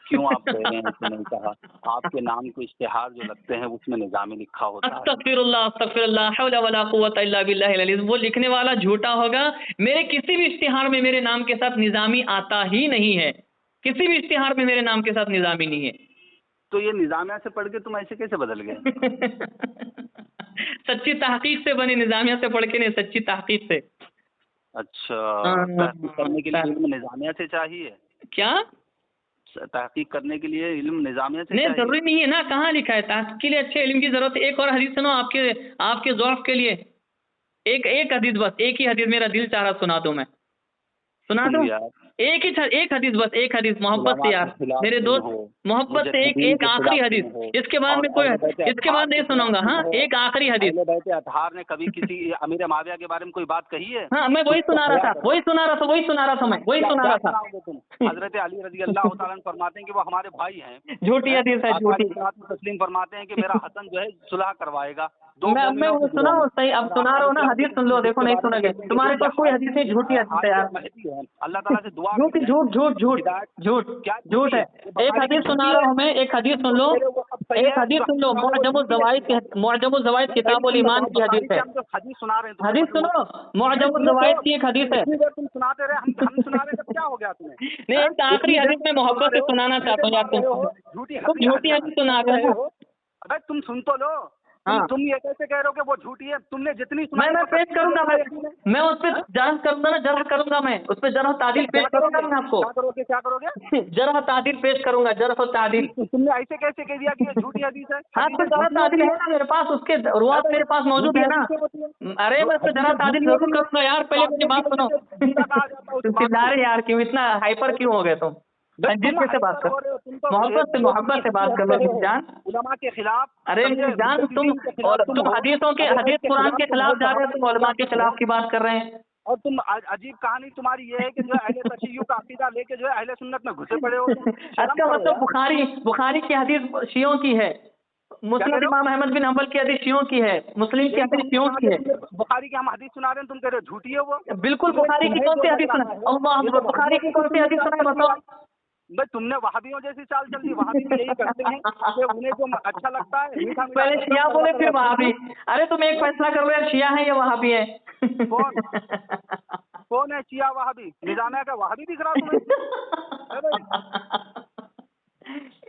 क्यों आप कह रहे हैं कि नहीं कहा? आपके नाम के इश्तिहार जो लगते हैं उसमें निजामी लिखा होता है। अस्तगफिरुल्लाह अस्तगफिरुल्लाह, ला हौला वला कुव्वता इल्ला बिल्लाहिल अलीज़। वो लिखने वाला झूठा होगा, मेरे किसी भी इश्तिहार में मेरे नाम के साथ निजामी आता ही नहीं है, किसी भी इश्तिहार में मेरे नाम के साथ निजामी नहीं है। तो ये निजामिया से पढ़ के तुम ऐसे कैसे बदल गए? सच्ची तहकीक से बनी, निजामिया से पढ़ के नहीं, सच्ची तहकीक से। अच्छा, तहकीक करने के लिए इल्म निजामिया से चाहिए? क्या? तहकीक करने के लिए इल्म निजामिया से नहीं चाहिए? जरूरी नहीं है ना, कहाँ लिखा है तहकीक के लिए अच्छे इल्म की जरूरत है। एक और हदीस सुनो आपके आपके ज़ौक़ के लिए, एक एक हदीस, बस एक ही हदीस, मेरा दिल चाह रहा सुना दूं मैं, सुना तुम दूं? यार एक हदीस, बस एक हदीस, मोहब्बत से उलमा के यार खिलाफ मेरे तुम दोस्त, हो, मोहब्बत से एक मुजद्दिदीन एक के आखिरी खिलाफ हदीस, तुम हो, इसके बाद और में कोई, अहले बैत इसके अतहार बाद के नहीं खिलाफ सुनाऊंगा। तुम हाँ, हो। एक आखिरी हदीस। अहले बैत अतहार ने कभी किसी अमीर माविया के बारे में कोई बात कही है? हाँ मैं वही कुछ तो सुना रहा हया था, करो। वही सुना रहा था, वही सुना रहा था, मैं वही क्या सुना क्या रहा था। सुनाओगे तुम? हजरत अली रजी अल्लाह तआला अन्हु फरमाते हैं कि वो हमारे भाई हैं। झूठी हैं? हदीस है, आका झूठी। अलैहिस्सलातु तस्लीम फरमाते हैं कि मेरा हसन जो है सुलह करवाएगा दो मैं मोमिनों वो के सुना दिलों में। हूँ सही, अब और सुना आका रहा हूँ ना, अलैहिस्सलातु हदीस सुन लो, तस्लीम देखो जिसके नहीं बारे में सुनोगे कहते हैं कि तुम्हारे ये पास कोई हदीस नहीं, झूठी हदीस है यार, महदी है। अल्लाह ताला से दुआ झूठी, करें। झूठ झूठ झूठ हिदायत झूठ क्या झूठ झूठी है। है? ये एक बुखारी की हदीस सुना झूठी रहा है। हूँ मैं, एक हदीस तुम सुन जो लो, कह रहे हो वो सब सही एक है, हदीस जो सुन लो, हदीस सुना रहे हो वो झूठी है। मुअजमुज़ ज़वाइद पहले किताबुल तुम ईमान बताओ की बुखारी हदीस से है। हम जो हदीस सुना रहे हैं तुम्हें हदीस मजमून। सुनो, नहीं मुअजमुज़ सुनो तो ज़वाइद की एक हदीस है। इतनी देर तुम सुनाते रहे, हम सुना रहे, तब क्या हो गया तुम्हें? नहीं, हैं? एक आखिरी इतनी देर हदीस में तुम सुना मोहब्बत रहे से हो, सुनाना चाहता छेड़े हूँ यार, मार रहे हो, झूठी तुम झूठी हदीस सुना रहे रहे हो ना। हो। अबे तुम सुन तो लो। हाँ तुम ये कैसे कह रहे हो कि वो झूठी है? तुमने जितनी सुनाई मैं वो पेश सच्ची करूंगा, सुनाई यकीन है। मैं उस पर हैं? जरह करूंगा ना, जरह करूंगा, मैं उस पर जरह तादील पेश क्या करूंगा करोगे? मैं आपको। क्या करोगे? क्या करोगे? जरह तादील पेश करूंगा, जरह तादील। तुमने ऐसे कैसे कह दिया कि ये झूठी हदीस है? हाँ तो हदीसें जरा झूठी तादील होती है है? ना मेरे पास, उसके रुआत अरे मेरे पास मौजूद झूठी है ना। हदीसें होती है? अरे मैं तो जरा हदीसें तादील झूठी जरूर होती है? करूंगा यार, पहले बाद मेरी में बात झूठी सुनो। होती है, झूठा कहा जाता है उस तुम बात चिल्ला को। रहे यार क्यों, इतना हाइपर क्यों हो गए तुम? बस जिद तुम कैसे बात हाइपर कर, हो रहे हो, तुम तो मोहब्बत से बात कर लो मेरी जान। उलमा के खिलाफ, अरे समझे, मेरी जान, तुम मुजद्दिदीन के खिलाफ और तुम तुम हो, हदीसों के, अहले बैत हदीस के कुरान खिलाफ के तुम हो, खिलाफ जा रहे हो, सहाबा के तुम उलमा खिलाफ के तुम हो। खिलाफ की बात कर रहे हैं। और तुम अजीब कहानी तुम्हारी ये है कि जो है अहले तशय्युअ का अकीदा लेके जो है अहले सुन्नत में घुसे पड़े हो तुम। शर्म अच्छा करो मतलब यार। बुखारी की हदीस शियों की है, क्या कह मुस्लिम रहे हो? इमाम अहमद बिन हंबल की हदीस शियों की है, मुस्लिम की यही तो हदीस हमने शियों कहा की कि है। तुमने बुखारी की हम हदीस सुना रहे हैं, तुम कह रहे हो झूठी है वो। बिल्कुल, बुखारी की तुम्हें कौन जो सी लग हदीस सुना, रहा है, और ये तो बुखारी वहाबियों की जैसी कौन सी तुमने हदीस चाल सुनाई चल दी बताओ। भाई। भाई तुमने वहाबियों जैसी चाल चल दी। वहाबी भी यही करते हैं कि उन्हें जो अच्छा लगता है मीठा मीठा पहले शब्दों शिया में बोले अल्लाह फिर ताला वहाबी। रसूल। अरे तुम एक फैसला कर लो यार, शिया है या वहाबी है? कौन कौन है चिया वहाबी? निजामिया का वहाबी दिख रहा तुम्हें? है भाई?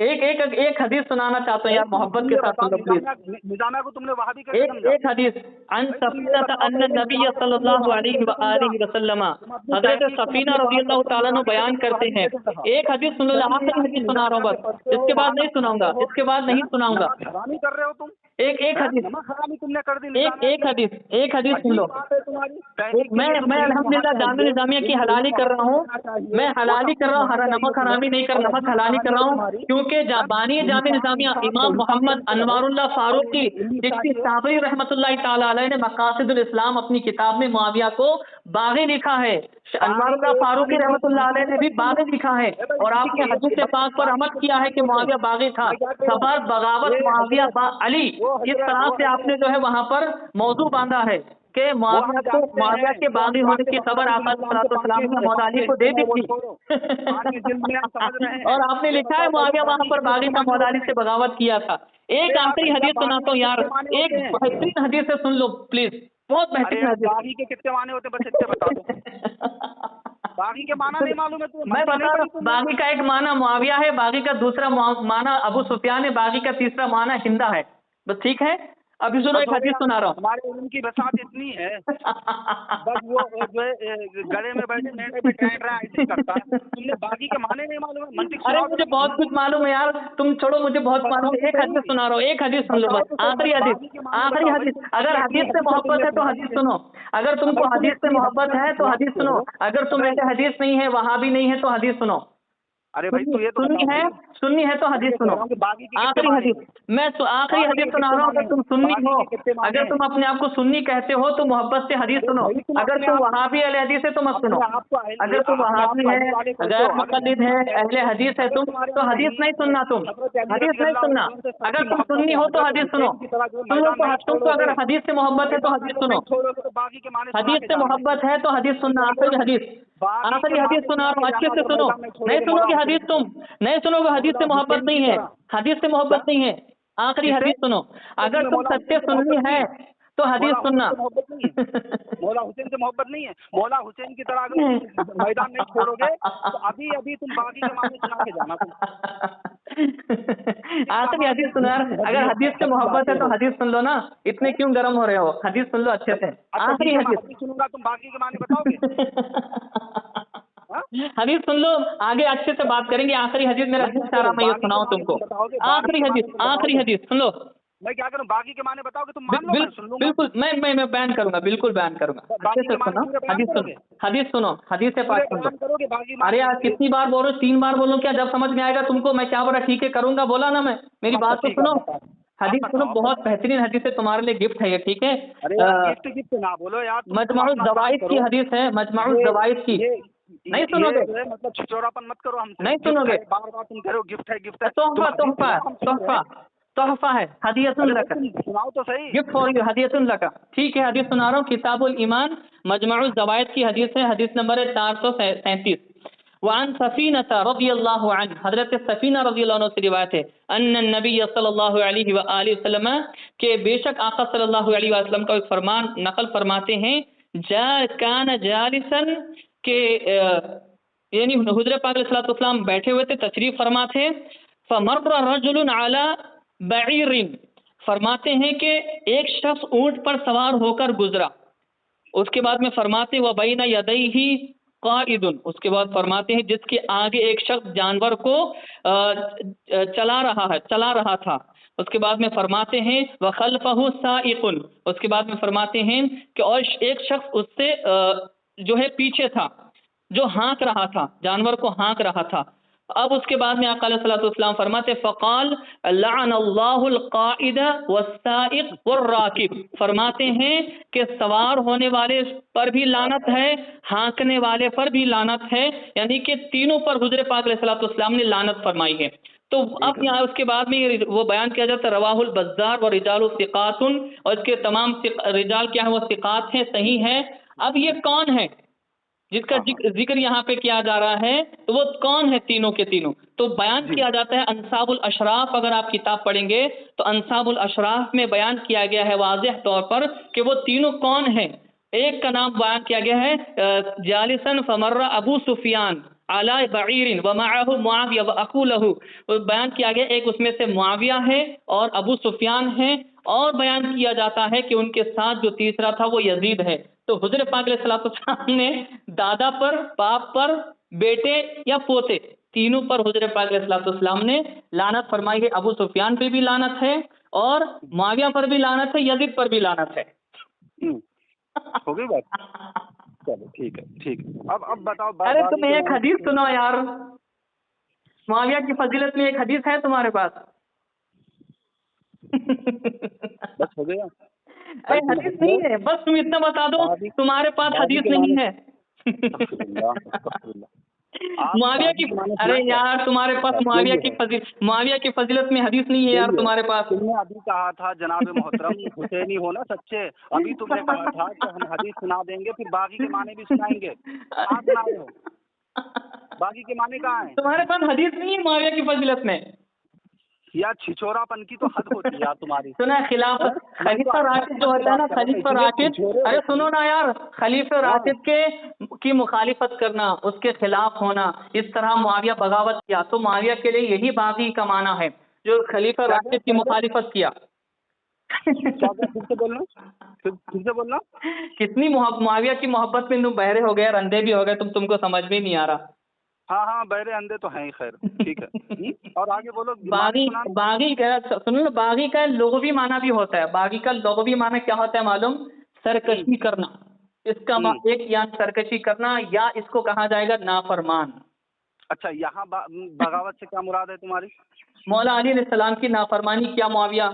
एक हदीस सुनाना चाहता हूँ भाई यार, मोहब्बत तुम के ये साथ बताओ, सुन लो प्लीज। निजामिया को तुमने वहाबी कैसे समझा? एक हदीस, अन भाई तुम ये सफीना बताओ अन्न पहले, नबी निजामिया को तुमने सल्लल्लाहु वहाबी अलैहि कैसे व समझा? आलिहि वसल्लम, तुम अपनी हजरत तहकीक तुम सफीना अपनी रजी बात अल्लाह को तुमने ताला नु वहाबी बयान कैसे करते वहाबी हैं। कैसे कहा? एक हदीस सुन लो, शर्म नहीं आखिरी आती? हदीस सुना रहा हूँ निजामिया में बस, पढ़ते हो, इसके वहां बाद नहीं नमाज सुनाऊंगा, पढ़ते हो। इसके बाद नहीं हैं? सुनाऊंगा। नमाज हरामी कर रहे हो तुम। एक हैं? हदीस, नमाज हरामी तुमने कर दी एक निजामिया एक की। हदीस एक हदीस सुन अजीब लो। बात है तुम्हारी। तहकीक के मैं लिए मैं तुम्हें इल्म वहाँ अल्हम्दुलिल्लाह जामिया चाहिए, निजामिया की इल्म हलाली इल्म कर वहाँ रहा से हूँ, लेना चाहिए, मैं वो हलाली सब कर कुछ रहा हूँ, वहाँ चाहिए नमक तुम्हें। हरामी नहीं कर, और नमक अजीब हलाली कर कहानी रहा है हूँ, तुम्हारी। क्योंकि हैं? बानी जामिया इंसाफ निजामिया इंसाफ इमाम इंसाफ मोहम्मद करते रहो। अनवारुल्लाह और फारूकी इल्म चिश्ती चाहिए। साबरी रहमतुल्लाह ताला अलैह ने मकासिदुल इस्लाम अपनी किताब में मुआविया को बागी लिखा है। पानी अनवारुल्लाह एक फारूकी पानी में रहमतुल्लाह अलैह ने भी बागी लिखा है, है भाई, और किसी आपने के हदीस एक पाक पर पानी अमल में किया है कि कितने होते हैं? मुआविया बागी था। मैं क्या कह रहा हूँ, खबर बगावत ये मुआविया हजरत, बा अली, इस तरह वो से आपने हजरत, जो है वहां पर मौजू बांधा है कि वो हम जानते मुआविया हैं, के वो हम बागी होने जानते की हैं, खबर बुखारी बिन इस्लाम के आकाम ने मौला अली को दे दी सुनो, वो थी। छोड़ो। पानी जिल्द में हम समझ रहे हैं। और आपने ये लिखा है बताओ पहले मुआविया वहां बाकी पर कितने बागी था, पैमाने मौला होते अली हैं? से बगावत किया था। एक अरे यार आखिरी भैया, हदीस बाकी सुनाता हूँ कितने यार, पैमाने एक होते हैं? बेहतरीन हदीस है, सुन लो प्लीज। बहुत अरे बेहतरीन यार हदीस। बागी के कितने माने होते हैं, बस इतने बता दो। बागी के माना नहीं मालूम है तुम्हें? मैं मंतिक नहीं बता रहा पढ़ी हूँ, तुमने? बागी का एक माना मुआविया है, बागी का दूसरा माना अबू सुफियान है, बागी का तीसरा माना हिंदा है। बस ठीक है, अभी सुनो बस एक हो हदीस गया। सुना रहा हूँ। हमारे इल्म की बसात इतनी है, बस वो जो है गले में बैठे मेंढे पे टहल रहा है, ऐसे ही करता है। तुमने बागी के माने नहीं मालूम है? मंतिक अरे सुनाओ मुझे जरा, बहुत मंतिक कुछ मालूम है यार, तुम छोड़ो, मुझे बहुत मालूम बताओ तो है। एक हदीस सही, सुना रहा हूँ, एक हदीस सुन लो बताओ बस, तो सही, आखिरी हदीस, बागी के माने आखिरी बताओ भाई। हदीस। तुम अगर इतनी हदीस से हदीसें मोहब्बत तुमने है तो सुनाई हदीस है सुनो, अगर तुमको भाई, तुम हदीस से इतनी मोहब्बत हदीसें है तो हदीस सुनाते सुनो, हो। अगर तुम अबे ऐसे हदीस नहीं है, वहाबी नहीं है तो हदीस सुनो। अरे भाई तू ये तो सुननी बताओ है, भाई, सुननी है तो मैं हदीस ये कह सुनो। रहा हूँ कि बागी के कितने आखिरी माने हदीस, हैं? मैं आखिरी बागी हदीस के सुना कितने रहा हूँ। माने अगर हैं? तुम सुन्नी बागी हो, के कितने माने अगर हैं? तुम अपने आप को सुन्नी कहते हो तो मोहब्बत से हदीस अरे सुनो। भाई तुम अगर अपने तुम आप वहाबी अहले हदीस है तो मत सुनो। अपने आप को अगर तुम अपने आप वहाबी को है, अली वाले कहते हो। गैर अगर मुक़ल्लिद है, अहले हदीस है अगर तुम, तुम्हारे तो अंदर हदीस नहीं नीयत है सुनना तुम, हजरत अली हदीस रज़ी नहीं अल्लाह सुनना। अन्हु से अगर सच्ची तुम मोहब्बत सुन्नी है, हो तो हजरत हदीस सुनो। हुसैन की तरह जो तुम लोग मैदान को नहीं तुमको छोड़ोगे, अगर हदीस से मोहब्बत है तो मैदान हदीस अगर सुनो। नहीं छोड़ोगे तो बागी के माने सुना हदीस के से जाना। मोहब्बत है तो हदीस मैं सुनना। क्या कह आखिरी रहा हूँ, हदीस, बागी के आखिरी हदीस माने सुना सुना रहा के हूँ, अच्छे जाना से अगर सुनो। मैदान नहीं नहीं छोड़ोगे मौला सुनोगे हुसैन हदीस की तुम, तरह, नहीं सुनोगे, हदीस मौला से मोहब्बत हुसैन नहीं की है, तरह। हदीस से मोहब्बत क्या नहीं है। आखिरी किसे? हदीस सुनो, तो अगर तुम्हें तुम मौला सत्य हुसैन से सुन्नी मोहब्बत नहीं है है? तो हदीस मौला हुसैन सुनना। से मोहब्बत नहीं है? मौला हुसैन से मोहब्बत नहीं है? मौला हुसैन की तरह अगर तुम मैदान नहीं छोड़ोगे तो अभी अभी तुम बागी के माने सुना के जाना। तुम किस आखिरी तमाम हदीस सुना। अगर हदीस से मोहब्बत है बातें तो हो। हदीस सुन लो ना, इतने क्यों गर्म हो रहे हो? हदीस सुन लो अच्छे से, अच्छा ठीक आखिरी है, मैं हदीस। हदीस सुनूंगा, तुम बागी के माने बताओगे? हाँ? हदीस सुन लो, आगे अच्छे से बात करेंगे। आखिरी हदीस, मेरा मैं दिल क्या चाह रहा करूँ, मैं ये बागी के सुनाऊं माने तुमको। तुम बताओगे? बागी आखिरी के हदीस, माने तुम आखिरी बताओगे? हदीस सुन लो। मैं क्या करूँ, बागी के माने बताओगे? तुम मान लो, मैं सुन लूंगा। बिल्कुल, मैं बयान करूंगा, बिल्कुल बयान करूंगा। अच्छे बागी से के माने सुनो, पूरे बयान हदीस सुनो, करोगे? हदीस सुनो, हदीस से पूरे बात सुन लो। बयान करोगे बागी अरे माने यार कितनी बार बोलो, 3 बार बोलो क्या? जब समझ में आएगा तुमको मैं क्या बोला, ठीक है करूंगा, बोला ना मैं। मेरी अच्छा बात तो ठीक है, सुनो, आप बताओ। आप हदीस सुनो, बताओ, आप बहुत बताओ। बेहतरीन हदीस है, तुम्हारे लिए गिफ्ट है ये, ठीक है। अरे यार गिफ्ट गिफ्ट ना बोलो यार, तुम मजमुउज़ अपना काम ज़वाइद की करो। हदीस है, मजमुउज़ ये ज़वाइद की। ये नहीं ये सुनोगे? जो है मतलब छिछोरापन मत करो हमसे। नहीं गिफ्ट सुनोगे? है, बार बार तुम कह रहे हो गिफ्ट है गिफ्ट है। तुम तोहफा, हदीस तोहफा, सुनाओ, हम सुन रहे तोहफा, हैं। तोहफा है, हदियतुन अरे भाई लक, तुम सुनाओ तो सही। गिफ्ट फॉर यू, हदियतुन लक। ठीक है, हदीस सुना रहा हूँ, किताबुल ईमान, मजमुउज़ ज़वाइद की हदीस है, हदीस नंबर है 437। वअन सफीनत रज़ियल्लाहु अन्हा, हज़रत सफीना रज़ियल्लाहु अन्हा से रिवायत है, अन्न नबी सल्लल्लाहु अलैहि व आलिहि वसल्लम, के बेशक आका सल्लल्लाहु अलैहि वसल्लम का एक फरमान नकल फरमाते हैं, जा कान जालिसन, के यानी हुज़ूर पाक अलैहि सलाम बैठे हुए थे, तशरीफ फरमा थे। फमर्र रजुलन अला बईरिन, फरमाते हैं कि एक शख्स ऊंट पर सवार होकर गुजरा। उसके बाद में फरमाते व बैना यदैहि काइदुन, उसके बाद फरमाते हैं जिसके आगे एक शख्स जानवर को चला रहा था। उसके बाद में फरमाते हैं व खल्फहु साइकुन, उसके बाद में फरमाते हैं कि और एक शख्स उससे जो है पीछे था, जो हाँक रहा था, जानवर को हाँक रहा था। अब उसके बाद में आका अलैहिस्सलाम फरमाते फ़क़ाल लअनल्लाहुल क़ाइद वस्साइक़ वर्राकिब, फरमाते हैं कि सवार होने वाले पर भी लानत है, हाँकने वाले पर भी लानत है, यानी कि तीनों पर हुज़ूर पाक अलैहिस्सलाम ने लानत फरमाई है। तो अब यहाँ उसके बाद में वो बयान किया जाता है, रवाहुल बज़्ज़ार व रिजालु सिक़ातुन, और इसके तमाम रिजाल क्या है, वो सिक़ात हैं, सही है। अब ये कौन है जिसका जिक्र यहाँ पे किया जा रहा है, तो वो कौन है तीनों के तीनों? तो बयान किया जाता है अंसाबुल अशराफ, अगर आप किताब पढ़ेंगे तो अंसाबुल अशराफ में बयान किया गया है वाज़ेह तौर पर कि वो तीनों कौन हैं। एक का नाम बयान किया गया है जालिसन फमर्रा अबू सुफियान अला बईरिन व मअहु मुआविया व अखूलहु, बयान किया गया एक उसमें से मुआविया है और अबू सुफियान है, और बयान किया जाता है कि उनके साथ जो तीसरा था वो यजीद है। तो हुज़ूर पाक अलैहिस्सलाम ने दादा पर, बाप पर, बेटे या पोते, तीनों पर हुज़ूर पाक अलैहिस्सलाम ने लानत फरमाई है। अबू सुफियान पे भी लानत है और मुआविया पर भी लानत है, यजीद पर भी लानत है। हो गई बात? चलो ठीक है, ठीक है। अब बताओ अरे तुम एक हदीस सुनो यार, मुआविया की फजीलत में एक हदीस है तुम्हारे पास? बस हो गया? अरे हदीस नहीं है, बस तुम इतना बता दो तुम्हारे पास हदीस नहीं है। मुआविया की, अरे यार तुम्हारे पास मुआविया की फजीलत में हदीस नहीं है यार तुम्हारे पास। तुमने अभी कहा था जनाब मोहतरम हुसैनी हो ना सच्चे, अभी तुमने कहा था कि हम हदीस सुना देंगे, फिर बागी के माने भी सुनाएंगे। कहाँ सुना रहे हो? बागी के माने कहाँ हैं? तुम्हारे पास हदीस नहीं है मुआविया की फजीलत में? यार छिछोरापन की तो हद होती है यार तुम्हारी। सुना है खिलाफत खलीफा राशिद जो होता है ना, खलीफा राशिद, अरे सुनो ना यार, खलीफा राशिद की मुखालिफत करना, उसके खिलाफ होना, इस तरह मुआविया बगावत किया, तो मुआविया के लिए यही बागी का माना है जो खलीफा राशिद की मुखालिफत किया। फिर से बोलना, फिर से बोलना। कितनी मुआविया की मोहब्बत में तुम बहरे हो गए, अंधे भी हो गए, तुमको समझ में नहीं आ रहा। हाँ हाँ, बहरे अंधे तो हैं ही, खैर ठीक है। और आगे बोलो। बागी का सुनो ना, बागी का लुग़वी माना भी होता है। बागी का लुग़वी माना क्या होता है मालूम? सरकशी करना। इसका एक या सरकशी करना, या इसको कहा जाएगा नाफरमान। अच्छा, यहाँ बगावत से क्या मुराद है तुम्हारी? मौला अली अलैहिस्सलाम की नाफरमानी किया मुआविया।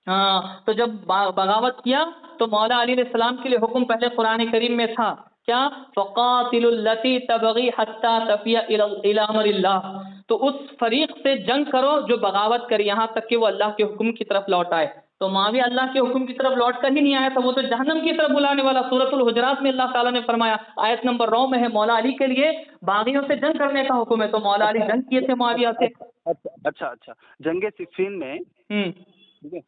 हाँ, तो जब बगावत किया तो मौला अली अलैहिस्सलाम के लिए हुक्म पहले कुरान करीम में था क्या? फ़क़ातिलुल लती तबगी हत्ता तफ़िया इला अम्रिल्लाह। तो उस फरीक से जंग करो जो बगावत करे, यहाँ तक कि वो अल्लाह के हुक्म की तरफ लौट आए। तो मुआविया अल्लाह के हुक्म की तरफ लौट कर ही नहीं आया था, वो तो जहन्नम की तरफ बुलाने वाला। सूरतुल हुजरात में अल्लाह ताला ने फरमाया, आयत नंबर 9 में है, मौला अली के लिए बागियों से जंग करने का हुक्म है। तो मौला अली जंग किए थे मुआविया से। अच्छा, जंगे सिफ़ीन में ठीक है,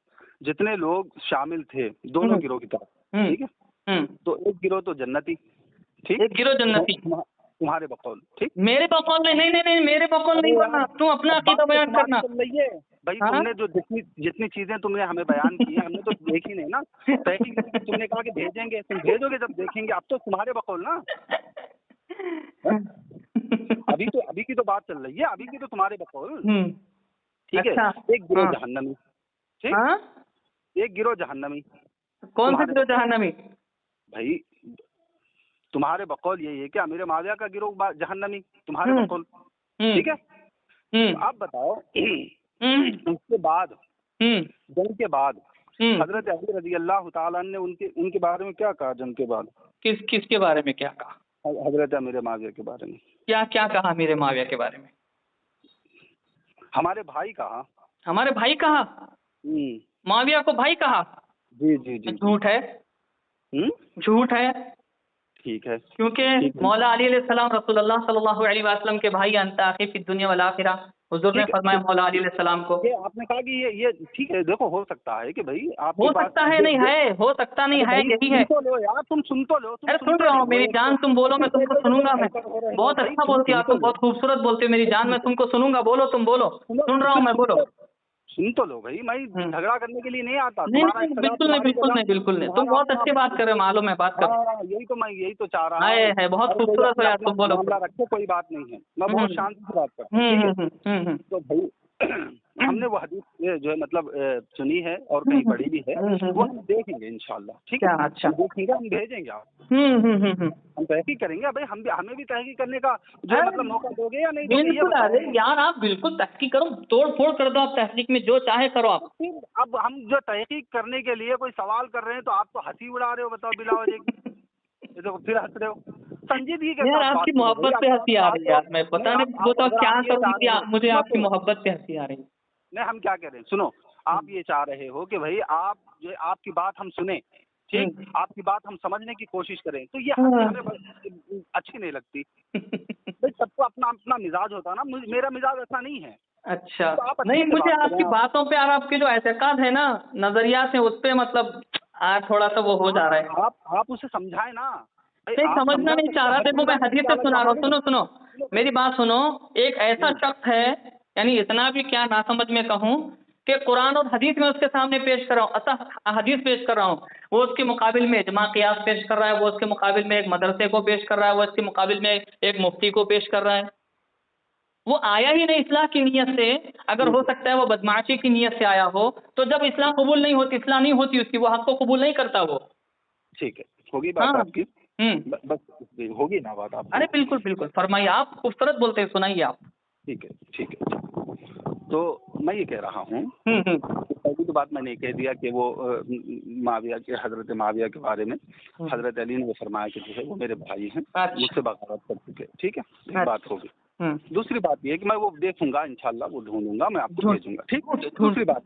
जितने लोग शामिल थे दोनों गिरोह की तरफ, ठीक है, तो एक गिरोह तो जन्नती, ठीक, एक गिरोह जन्नती तुम्हारे बकौल, ठीक। मेरे बकौल में नहीं, मेरे बकौल नहीं बोलना, तुम अपना अकीदा बयान करना भाई। तुमने जो जितनी चीजें तुमने हमें बयान की है, हमने तो देखी नहीं ना। तुमने कहा कि भेजेंगे, तुम भेजोगे जब देखेंगे। अब तो तुम्हारे बकौल ना। अभी की तो बात चल रही है, अभी की तो तुम्हारे बकौल, ठीक है। एक गिरोह जहन्नमी, ठीक, एक गिरोह जहन्नमी। कौन सा गिरोह जहन्नमी? भाई तुम्हारे बकौल यही है कि अमीर मुआविया का गिरोह जहन्नमी, तुम्हारे बकौल, ठीक है। आप बताओ, उसके बाद जंग के बाद हजरत अली रजी अल्लाह ताला ने उनके बारे में क्या कहा? जंग के बाद किसके बारे में क्या कहा? हजरत अमीर मुआविया के बारे में क्या कहा? अमीर मुआविया के बारे में हमारे भाई कहा। हमारे भाई कहा? मुआविया को भाई कहा? जी। झूठ है, झूठ है, ठीक है। क्योंकि मौला अली अलैहिस्सलाम रसूलुल्लाह सल्लल्लाहु अलैहि वसल्लम के भाई अंता आखिर फिद दुनिया वल आखिरा। हुजूर ने फरमाया मौला अली अलैहिस्सलाम को, ये आपने कहा कि ये ठीक है। देखो, हो सकता है कि भाई आप हो सकता है, नहीं है, हो सकता नहीं है, यही है। सुन तो लो यार, तुम सुन तो लो। अरे सुन रहा हूँ मेरी जान, तुम बोलो, मैं तुमको सुनूंगा। मैं बहुत अच्छा बोलती हो आप, तुम बहुत खूबसूरत बोलते हो मेरी जान, मैं तुमको सुनूंगा। बोलो, तुम बोलो, सुन रहा हूँ मैं, बोलो। सुन तो लो भाई, मैं झगड़ा करने के लिए नहीं आता। नहीं, बिल्कुल नहीं, तुम बहुत अच्छी बात कर रहे हो, मालूम है बात कर। यही तो चाह रहा है बहुत खूबसूरत हो यार, तुम बोलो। रखो, कोई बात नहीं है, मैं बहुत शांति से बात करता हूँ। तो भाई हमने वो हदीस जो है मतलब सुनी है और कहीं पढ़ी भी है, वो हम देखेंगे इंशाल्लाह, ठीक है। अच्छा, देखेंगे, हम भेजेंगे आप, हम तहकीक करेंगे भाई। हमें भी तहकीक करने का जो मतलब मौका दोगे या नहीं दोगे? बिल्कुल, अरे यार आप बिल्कुल तहकीक करो, तोड़ फोड़ कर दो आप, तहकीक में जो चाहे करो आप। अब हम जो तहकीक करने के लिए कोई सवाल कर रहे हैं तो आप तो हंसी उड़ा रहे हो, बताओ बिला वजह ये तो फिर हंस रहे हो। संजीदगी के यार आपकी मोहब्बत पे हंसी आ रही है यार, मैं पता नहीं वो तो क्या करूँ, मुझे आपकी मोहब्बत पे हंसी आ रही है। नहीं, हम क्या कह रहे हैं, सुनो, आप ये चाह रहे हो कि भाई आपकी बात हम सुने, ठीक, आपकी बात हम समझने की कोशिश करें, तो ये हमें अच्छी नहीं लगती। भाई सबको अपना अपना मिजाज होता है ना, मेरा मिजाज ऐसा नहीं है। अच्छा, तो नहीं, मुझे आपकी बातों पे और आपके जो एतकाद है ना, नजरियात है, उस पे मतलब थोड़ा सा वो हो जा रहा है। आप उसे समझाए ना। नहीं, समझना नहीं चाह रहा। देखो, मैं हदीस से सुना रहा हूँ, सुनो मेरी बात सुनो। एक ऐसा शख्स है, यानी इतना भी क्या नासमझ में कहूँ कि कुरान और हदीस में उसके सामने पेश कर रहा हूँ, अतः हदीस पेश कर रहा हूँ, वो उसके मुकाबिल में इजमा क़ियास पेश कर रहा है, वो उसके मुकाबिल में एक मदरसे को पेश कर रहा है, वो उसके मुकाबिल में एक मुफ्ती को पेश कर रहा है। वो आया ही नहीं इस्लाह की नीयत से, अगर हो सकता है वो बदमाशी की नीयत से आया हो, तो जब इस्लाह कबूल नहीं होती, इस्लाह नहीं होती उसकी, वो हक को कबूल नहीं करता वो। ठीक है, होगी बात आपकी, बस होगी ना बात आप। अरे बिल्कुल फरमाइए, आप खूबसूरत बोलते हैं, सुनाइए आप। ठीक है। तो मैं ये कह रहा हूँ, पहली तो बात मैंने कह दिया कि वो मुआविया के, हजरत मुआविया के बारे में हजरत अली ने वो फरमाया कि जो है वो मेरे भाई हैं, मुझसे बगावत कर चुके, ठीक है, एक बात होगी। दूसरी बात ये है कि मैं वो देखूंगा इंशाल्लाह, वो ढूंढूंगा, मैं आपको भेजूंगा, ठीक। दूसरी बात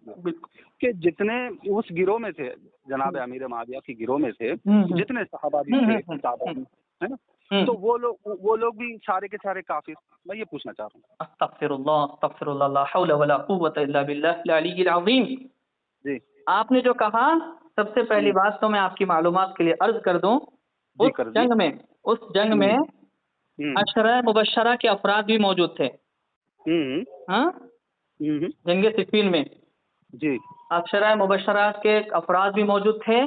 कि जितने उस गिरोह में थे, जनाब अमीर मुआविया के गिरोह में थे, जितने सहाबा भी थे, है ना, तो वो लोग भी सारे के सारे काफिर? मैं ये पूछना चाह रहा हूँ। अस्तगफिरुल्लाह अस्तगफिरुल्लाह, ला हौला वला कुव्वता इल्ला बिल्लाहिल अलिय्यिल अज़ीम। जी आपने जो कहा, सबसे पहली बात तो मैं आपकी मालूमात के लिए अर्ज कर दूं, जी उस कर दी। जंग में हम्म अशरा मुबशरा के अफराद भी मौजूद थे। हम्म हाँ, हम्म जंगे सिफ़ीन में जी अशरा मुबशरा के अफराद भी मौजूद थे।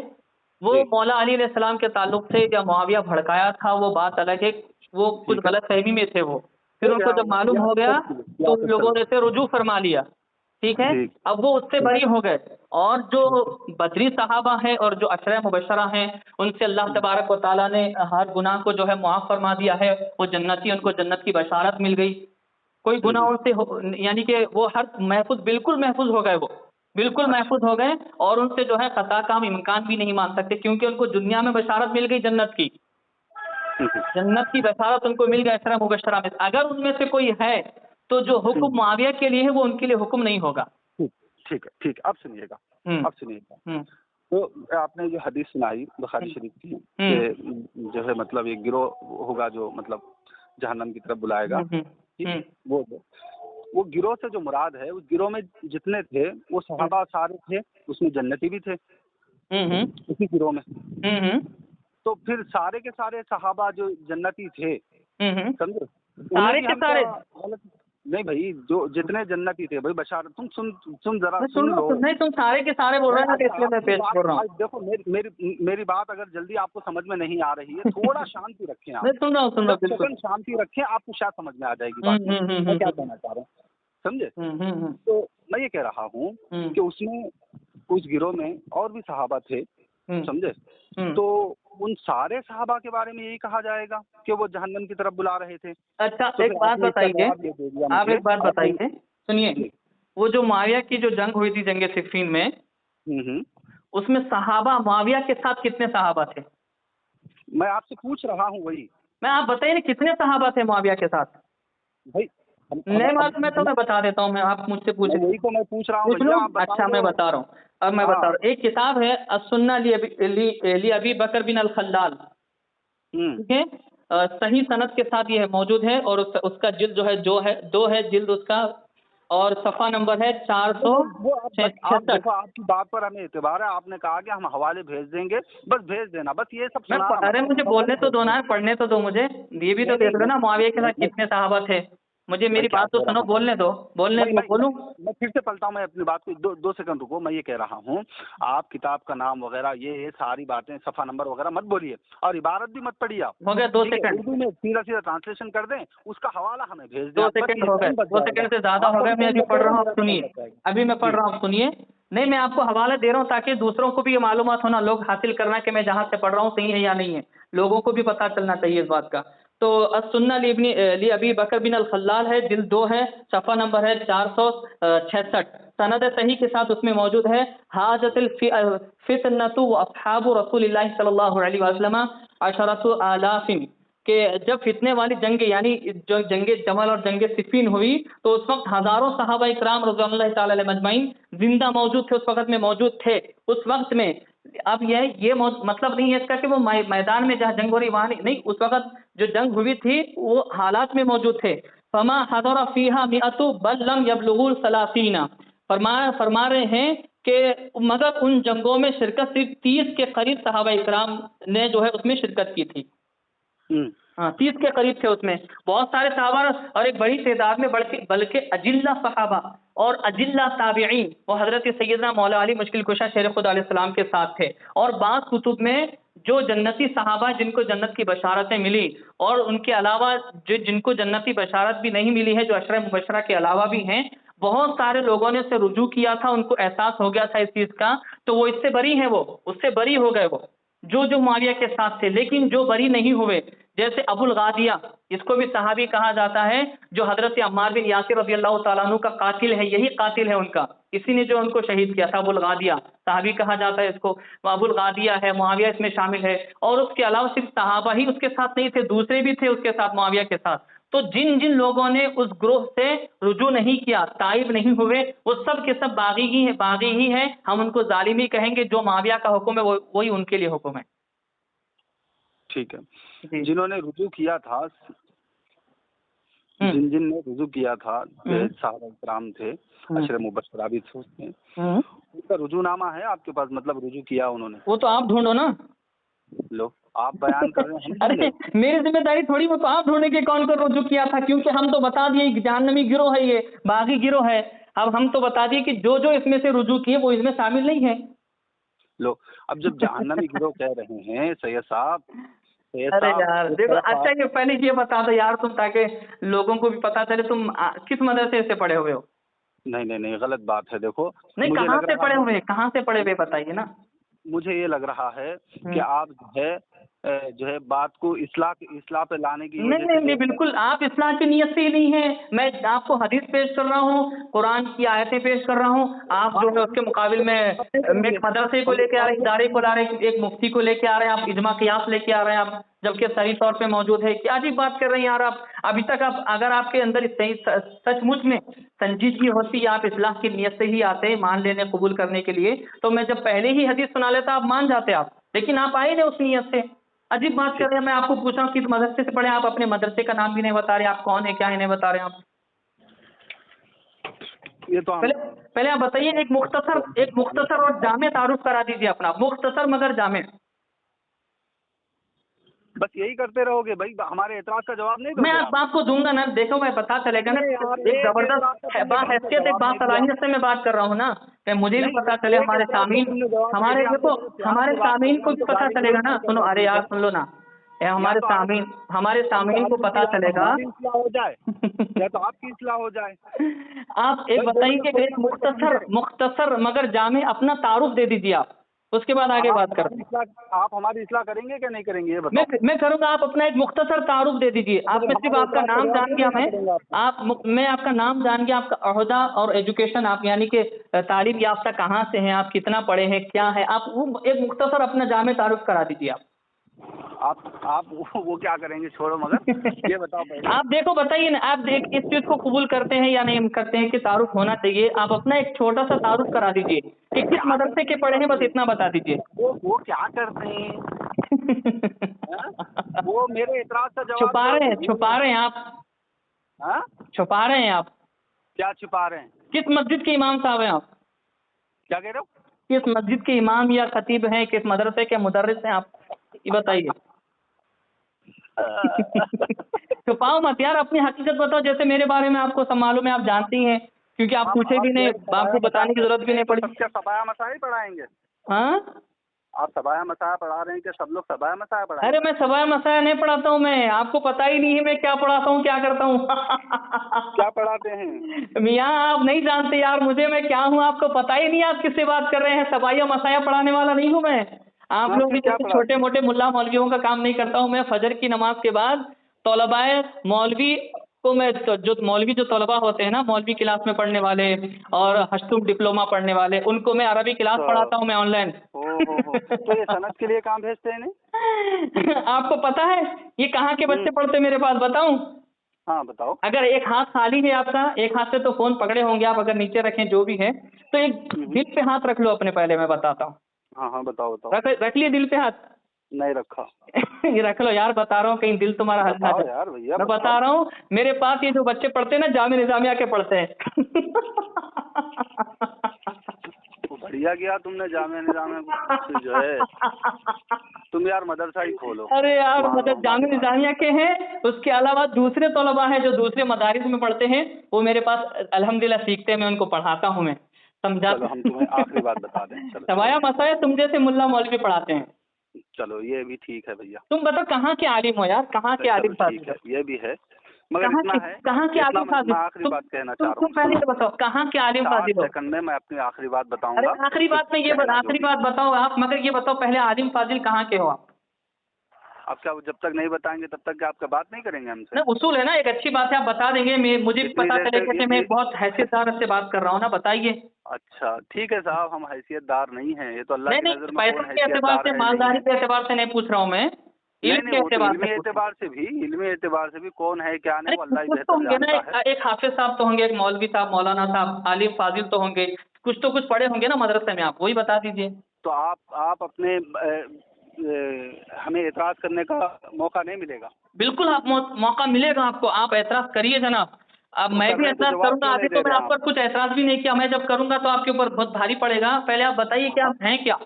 वो जी मौला अली अलैहिस्सलाम के ताल्लुक से या मुआविया भड़काया था, वो बात अलग है। वो कुछ ठीक है। गलतफहमी में थे वो। फिर तो उनको जब मालूम हो गया तो उन लोगों ने से रुजू फरमा लिया। ठीक है, ठीक अब वो उससे ठीक बरी हो गए। और जो बदरी सहाबा हैं और जो अशरा मुबशरा हैं, उनसे अल्लाह तबारक व तआला ने हर गुनाह को जो है मुआफ़ फरमा दिया है। वो जन्नती, उनको जन्नत की बशारत मिल गई। कोई गुनाह हम्म उनसे हो, यानी कि वो हर महफूज, बिल्कुल महफूज हो गए, वो बिल्कुल अच्छा महफूज हो गए। और उनसे जो है खता का हम इम्कान भी नहीं मान सकते, क्योंकि उनको दुनिया में बशारत मिल गई जन्नत की। हम्म जन्नत की बशारत उनको मिल गई अशरा मुबशरा में। अगर उनमें से कोई है तो जो हुक्म हम्म मुआविया के लिए है वो उनके लिए हुक्म नहीं होगा। ठीक ठीक है। ठीक है, अब सुनिएगा। हम्म अब सुनिएगा। हम्म तो आपने जो हदीस सुनाई बुखारी शरीफ की कि जो है मतलब एक गिरोह होगा जो मतलब जहन्नम की तरफ बुलाएगा। हम्म ठीक। हम्म वो गिरोह से जो मुराद है, उस गिरोह में जितने थे वो सहाबा सारे थे, उसमें जन्नती भी थे हम्म उसी गिरोह में। हम्म तो फिर सारे के सारे सहाबा जो जन्नती थे, समझे, उन्हें सारे भी के हम क्या सारे। गलत? नहीं भाई, जो जितने जन्नती थे भाई, बशारत तुम जरा मैं सुन लो। नहीं, तुम सारे के सारे बोल रहे नहीं, हैं ना, तो अच्छा इसलिए मैं आपकी पेश बात कर रहा हूँ। देखो, मेरी बात अगर जल्दी आपको समझ में नहीं आ रही है, थोड़ा शांति रखें आप। मैं सुन रहा हूँ, सुन रहा मतलब हूँ, बिल्कुल। सेकंड शांति रखें, आपको शायद समझ में आ जाएगी बात में मैं क्या कहना चाह रहा हूँ, समझे। हम्म तो मैं ये कह रहा हूँ कि उसमें उस गिरोह में और भी सहाबा थे, समझे। तो उन सारे सहाबा के बारे में यही कहा जाएगा कि वो जहन्नम की तरफ बुला रहे थे। अच्छा, तो एक फिर बात आपने इसका बताइए, जवाब ये दे दिया आप मुझे। एक बात बताइए, सुनिए। जी। वो जो मुआविया की जो जंग हुई थी जंगे सिफ़ीन में, हम्म। उसमें सहाबा, मुआविया के साथ कितने सहाबा थे? मैं आपसे पूछ रहा हूँ वही मैं, आप बताइए ना, कितने सहाबा थे मुआविया के साथ? भाई। नहीं मालूम मैं तो मैं बता देता हूँ, मैं, आप मुझसे पूछ वही तो मैं पूछ रहा हूँ पूछ लूँ। भैया, आप बता अच्छा, दो। मैं बता रहा हूँ, अब मैं बता हाँ। रहा हूँ। एक किताब है अस्सुन्ना लि अबी बकर बिन अल खल्लाल। हम्म। ठीक है, सही सनद के साथ ये है, मौजूद है। और उसका जिल्द जो है दो है जिल्द उसका, और सफ़ा नंबर है वो आप 466। देखो, आपकी बात पर हमें एतबार है। आपने कहा कि हम हवाले भेज देंगे, बस भेज देना, बस ये सब सुनाना मत, अरे मुझे बोलने हवाले तो भेज दो देना। ना, पढ़ने तो दो मुझे। ये भी तो नहीं देख लो ना, मुआविया के साथ नहीं, कितने सहाबा थे। मुझे मैं मेरी क्या बात तो कह सुनो, रहा हूँ, बोलने दो, बोलूँ। मैं फिर से पढ़ता हूँ। मैं अपनी बात को दो सेकंड रुको। मैं ये कह रहा हूँ, आप किताब का नाम वगैरह ये सारी बातें, सफ़ा नंबर वगैरह मत बोलिए, और इबारत भी मत पढ़िए आप। हो गया 2 ठीक है, सेकंड। उर्दू में सीधा सीधा ट्रांसलेशन कर दें, उसका हवाला हमें भेज दें 2 आप, बस सेकंड ये हो गए, टाइम बच 2 जाएगा। सेकंड से ज़्यादा हो आपका गए। भी मैं टाइम अभी बच पढ़ जाएगा, रहा हूँ, मेरा आप भी टाइम सुनिए। बच जाएगा। अभी मैं पढ़ जी। रहा हूँ, सुनिए। नहीं, मैं आपको हवाला दे रहा हूँ ताकि दूसरों को भी ये मालूमात होना, लोग हासिल करना कि मैं जहाँ से पढ़ रहा हूँ सही है या नहीं है। लोगों को भी पता चलना चाहिए इस बात का। तो अस्सुन्ना लि अबी बकर बिन अल खल्लाल है, जिल्द 2 है, सफ़ा नंबर है 466। सनद सही के साथ उसमें मौजूद है, हाजतिल फितनतु व अस्हाबु रसूलिल्लाहि सल्लल्लाहु अलैहि वसल्लम अशरतु आलाफिन, कि जब फितने वाली जंग, यानी जो जंगे जमल और जंगे सिफ़ीन हुई, तो उस वक्त हज़ारों सहाबा इकराम रज़ियल्लाहु ताला अलैहिम अजमईन जिंदा मौजूद थे, उस वक्त में मौजूद थे, उस वक्त में। अब ये मतलब नहीं है इसका कि वो मैदान में जहाँ जंग हो रही वहाँ नहीं, उस वक्त जो जंग हुई थी वो हालात में मौजूद थे। फमा हदरा फीहा मिअतु बल लम यबलुगुल सलासीना, फरमा रहे हैं कि मगर उन जंगों में शिरकत सिर्फ 30 के करीब सहाबा इकराम ने जो है उसमें शिरकत की थी। हाँ, 30 के करीब थे उसमें, बहुत सारे सहाबा और एक बड़ी तादाद में बल्कि अजिल्ला सहाबा और अजिल्ला ताबिईन वो हजरत सैयदना मौला अली मुश्किल कुशा शेर खुदा अलैहि सलाम के साथ थे। और बाज़ कुतुब में जो जन्नती सहाबा जिनको जन्नत की बशारतें मिली, और उनके अलावा जिनको जन्नती बशारत भी नहीं मिली है, जो अशरा मुबशरा के अलावा भी हैं, बहुत सारे लोगों ने उससे रुजू किया था, उनको एहसास हो गया था इस चीज़ का, तो वो इससे बरी हैं, वो उससे बरी हो गए, वो जो मुआविया के साथ थे। लेकिन जो बरी नहीं हुए, जैसे अबुल गादिया, इसको भी सहाबी कहा जाता है, जो हजरत अम्मार बिन यासिर रज़ियल्लाहु ताला अन्हु का कातिल है, यही कातिल है उनका, इसी ने जो उनको शहीद किया था। अबुल गादिया सहाबी कहा जाता है इसको, अबुल गादिया है, मुआविया इसमें शामिल है। और उसके अलावा सिर्फ सहाबा ही उसके साथ नहीं थे, दूसरे भी थे उसके साथ, मुआविया के साथ। तो जिन जिन लोगों ने उस ग्रोह से रुजू नहीं किया, ताइब नहीं हुए, वो सब के सब बागी ही है। हम उनको जालिम ही कहेंगे। जो मुआविया का हुक्म है वही उनके लिए हुक्म है। ठीक है। जी। जिन्होंने रुजू किया था, जिन जिन ने रुजू किया था, साहबा इकराम थे, अशरे मुबश्शरा थे उसमें, उनका रुजूनामा है आपके पास? मतलब रुजू किया उन्होंने? वो तो आप ढूंढो ना। लो, आप बयान कर रहे हैं, हम अरे ढूंढे? मेरी जिम्मेदारी थोड़ी, वो तो आप ढूंढे कि कौन कौन रुजू किया था, क्योंकि हम तो बता दिए कि जहन्नमी गिरोह है, ये बागी गिरोह है। अब हम तो बता दिए कि जो जो इसमें से रुजू किए वो इसमें शामिल नहीं है। लो, अब जब जहन्नमी गिरोह कह रहे हैं सैयद साहब, अरे यार इस देखो, तरफ अच्छा ये पहले ये बता दो यार तुम, ताकि लोगों को भी पता चले तुम किस मदरसे से पढ़े हुए हो। नहीं नहीं नहीं, गलत बात है। देखो, नहीं, मुझे कहाँ लग से रहा पढ़े है, हुए, कहाँ से पढ़े हुए बताइए ना। मुझे ये लग रहा है कि आप जो है बात को इस्लाह पे लाने की नहीं वजह नहीं से नहीं, बिल्कुल आप इस्लाह की नीयत से ही नहीं है। मैं आपको हदीस पेश कर रहा हूँ, कुरान की आयतें पेश कर रहा हूँ, आप जो है उसके मुकाबिल में एक मदरसे को लेके आ रहे हैं, इदारे को ला रहे हैं, एक मुफ्ती को लेके आ रहे हैं, आप इजमा कियास लेके आ रहे हैं आप, जबकि सही तौर पे मौजूद है। क्या अजीब बात कर रहे हैं यार आप। अभी तक आप, अगर आपके अंदर सही सचमुच में संजीदगी होती, आप इस्लाह की नीयत से ही आते मान लेने कबूल करने के लिए, तो मैं जब पहले ही हदीस सुना लेता आप मान जाते आप, लेकिन आप आए नहीं उस नीयत से। अजीब बात कर रहे हैं। मैं आपको पूछ रहा हूँ किस मदरसे से पढ़े, आप अपने मदरसे का नाम भी नहीं बता रहे, आप कौन है क्या है नहीं बता रहे आप। ये तो हम पहले पहले आप बताइए, एक मुख्तसर और जामे तारुफ करा दीजिए अपना, मुख्तसर मगर जामे। बस यही करते रहोगे भाई, हमारे एतराज का जवाब नहीं मैं दोगे आप? आपको दूंगा ना, देखो मैं पता चलेगा ना। नहीं यार, एक जबरदस्त बाहैसियत, एक बासलाहियत से मैं बात कर रहा हूँ ना, कि मुझे भी पता चले, हमारे सामीन, हमारे देखो हमारे सामीन को भी पता चलेगा ना। सुनो, अरे यार सुन लो ना, ये हमारे सामीन को पता चलेगा। इस्लाह हो जाए या तो आपकी इस्लाह हो जाए। आप एक बताइए कि एक मुख्तसर मगर जामे अपना तारुफ दे दीजिए आप, उसके बाद आगे बात करते हैं। आप हमारी इस्लाह करेंगे क्या नहीं करेंगे, ये बताओ। मैं करूँगा, आप अपना एक मुख्तसर तारुफ दे दीजिए। आप में सिर्फ आपका नाम जान गया मैं आपका नाम जान गया, आपका ओहदा और एजुकेशन, आप यानी कि तालीम याफ्ता कहाँ से हैं, आप कितना पढ़े हैं, क्या है, आप वो एक मुख्तसर अपना जामे तारुफ करा दीजिए आप वो क्या करेंगे, छोड़ो, मगर ये बताओ पहले। आप देखो बताइए ना, आप इस चीज को कबूल करते हैं या नहीं करते हैं कि तारुफ होना चाहिए। आप अपना एक छोटा सा तारुफ करा दीजिए कि किस मदरसे के पढ़े हैं, बस इतना बता दीजिए। वो क्या करते हैं? वो मेरे एतराज का जवाब छुपा रहे हैं आप। हाँ? छुपा रहे हैं आप। क्या छुपा रहे हैं? किस मस्जिद के इमाम साहब हैं आप? क्या कह रहे हो? किस मस्जिद के इमाम या खतीब हैं, किस मदरसे के मुदर्रिस हैं आप, ये बताइए। छुपाओ मत यार, अपनी हकीकत बताओ। जैसे मेरे बारे में आपको सब मालूम है, आप जानती हैं, क्योंकि आप पूछे भी नहीं, आपको बताने की जरूरत भी नहीं पड़ी। क्या सबाया मसाया पढ़ाएंगे? हाँ, आप सबाया मसाया पढ़ा रहे हैं कि सब लोग सबाया मसाया पढ़ाएंगे? अरे मैं सबाया मसाया नहीं पढ़ाता हूँ, मैं आपको पता ही नहीं है मैं क्या पढ़ाता हूँ, क्या करता हूँ। क्या पढ़ाते हैं? मियाँ आप नहीं जानते यार मुझे, मैं क्या हूँ आपको पता ही नहीं, आप किससे बात कर रहे हैं। सबाया मसाया पढ़ाने वाला नहीं हूँ मैं। आप लोग भी जैसे छोटे मोटे मुल्ला मौलवियों का काम नहीं करता हूँ मैं। फजर की नमाज के बाद तौलबाए मौलवी को मैं, जो मौलवी जो तौलबा होते हैं ना, मौलवी क्लास में पढ़ने वाले और हश्तुम डिप्लोमा पढ़ने वाले, उनको मैं अरबी क्लास पढ़ाता हूँ मैं ऑनलाइन। तो ये सनद के लिए काम भेजते हैं नहीं? आपको पता है ये कहाँ के बच्चे पढ़ते मेरे पास, बताऊं? हाँ बताओ। अगर एक हाथ खाली है आपका, एक हाथ से तो फोन पकड़े होंगे आप, अगर नीचे रखें जो भी है, तो एक दिल पे हाथ रख लो अपने, पहले मैं बताता हूँ। हाँ हाँ बताओ बताओ। रख लिए दिल पे हाथ? नहीं रखा। ये रख लो यार, बता रहा हूँ कहीं दिल तुम्हारा हल्का है यार भैया, मैं बता रहा हूँ। मेरे पास ये जो बच्चे पढ़ते हैं ना, जामिया निजामिया के पढ़ते हैं। बढ़िया किया तुमने, जामिया निजामिया जो है, तुम यार मदरसा ही खोलो। अरे यार मतलब जामिया निजामिया के हैं, उसके अलावा दूसरे तलबा हैं जो दूसरे मदारिस में पढ़ते हैं, वो मेरे पास अल्हम्दुलिल्लाह सीखते हैं, मैं उनको पढ़ाता हूँ, मैं समझा। चलो हम तुम्हें आखिरी बात बता दें। सबाया मसाया तुम जैसे मुल्ला मौलवी पढ़ाते हैं। चलो ये भी ठीक है भैया। तुम बताओ कहाँ के आलिम हो यार, कहाँ के आलिम फाजिल हो? ये भी है, मगर इतना है, कहाँ के आलिम फाजिल? आखिरी बात कहना चाह रहा हूँ। तुम पहले तो बताओ कहाँ के आलिम फाजिल हो? सेकंड में मैं अपनी आखिरी बात बताऊंगा। अरे आखिरी बात में ये आखिरी बात बताओ आप, मगर ये बताओ पहले आलिम फाजिल कहाँ के हो आप? आप क्या जब तक नहीं बताएंगे तब तक आपका बात नहीं करेंगे हमसे? ना उसूल है ना, एक अच्छी बात है, आप बता देंगे, मुझे भी पता चलेगा कि मैं बहुत हैसियतदार से बात कर रहा हूँ ना, बताइए। अच्छा ठीक है साहब, हम हैसियतदार नहीं हैं, ये तो अल्लाह की नजर में पैसे के एतबार से, मालदारी के एतबार से नहीं पूछ रहा हूँ मैं, इल्मी एतबार से भी कौन है क्या नहीं, अल्लाह ही बेहतर जानता है। एक हाफिज साहब तो होंगे, एक मौलवी साहब, मौलाना साहब, आलिम फाजिल तो होंगे, कुछ तो कुछ पढ़े होंगे ना मदरसे में, आप वही बता दीजिए। तो आप अपने हमें एतराज़ करने का मौका नहीं मिलेगा? बिल्कुल आप मौका मिलेगा आपको, आप ऐतराज़ करिए जनाब। अब तो मैं कर भी रहे हैं तो ऐतराज़ जवाब करूँगा, क्यों अभी नहीं तो दे मैं रहे आप पर आप? कुछ ऐतराज़ भी नहीं किया, मैं जब करूँगा तो आपके ऊपर बहुत भारी पड़ेगा। पहले आप बताइए कि आप हैं क्या?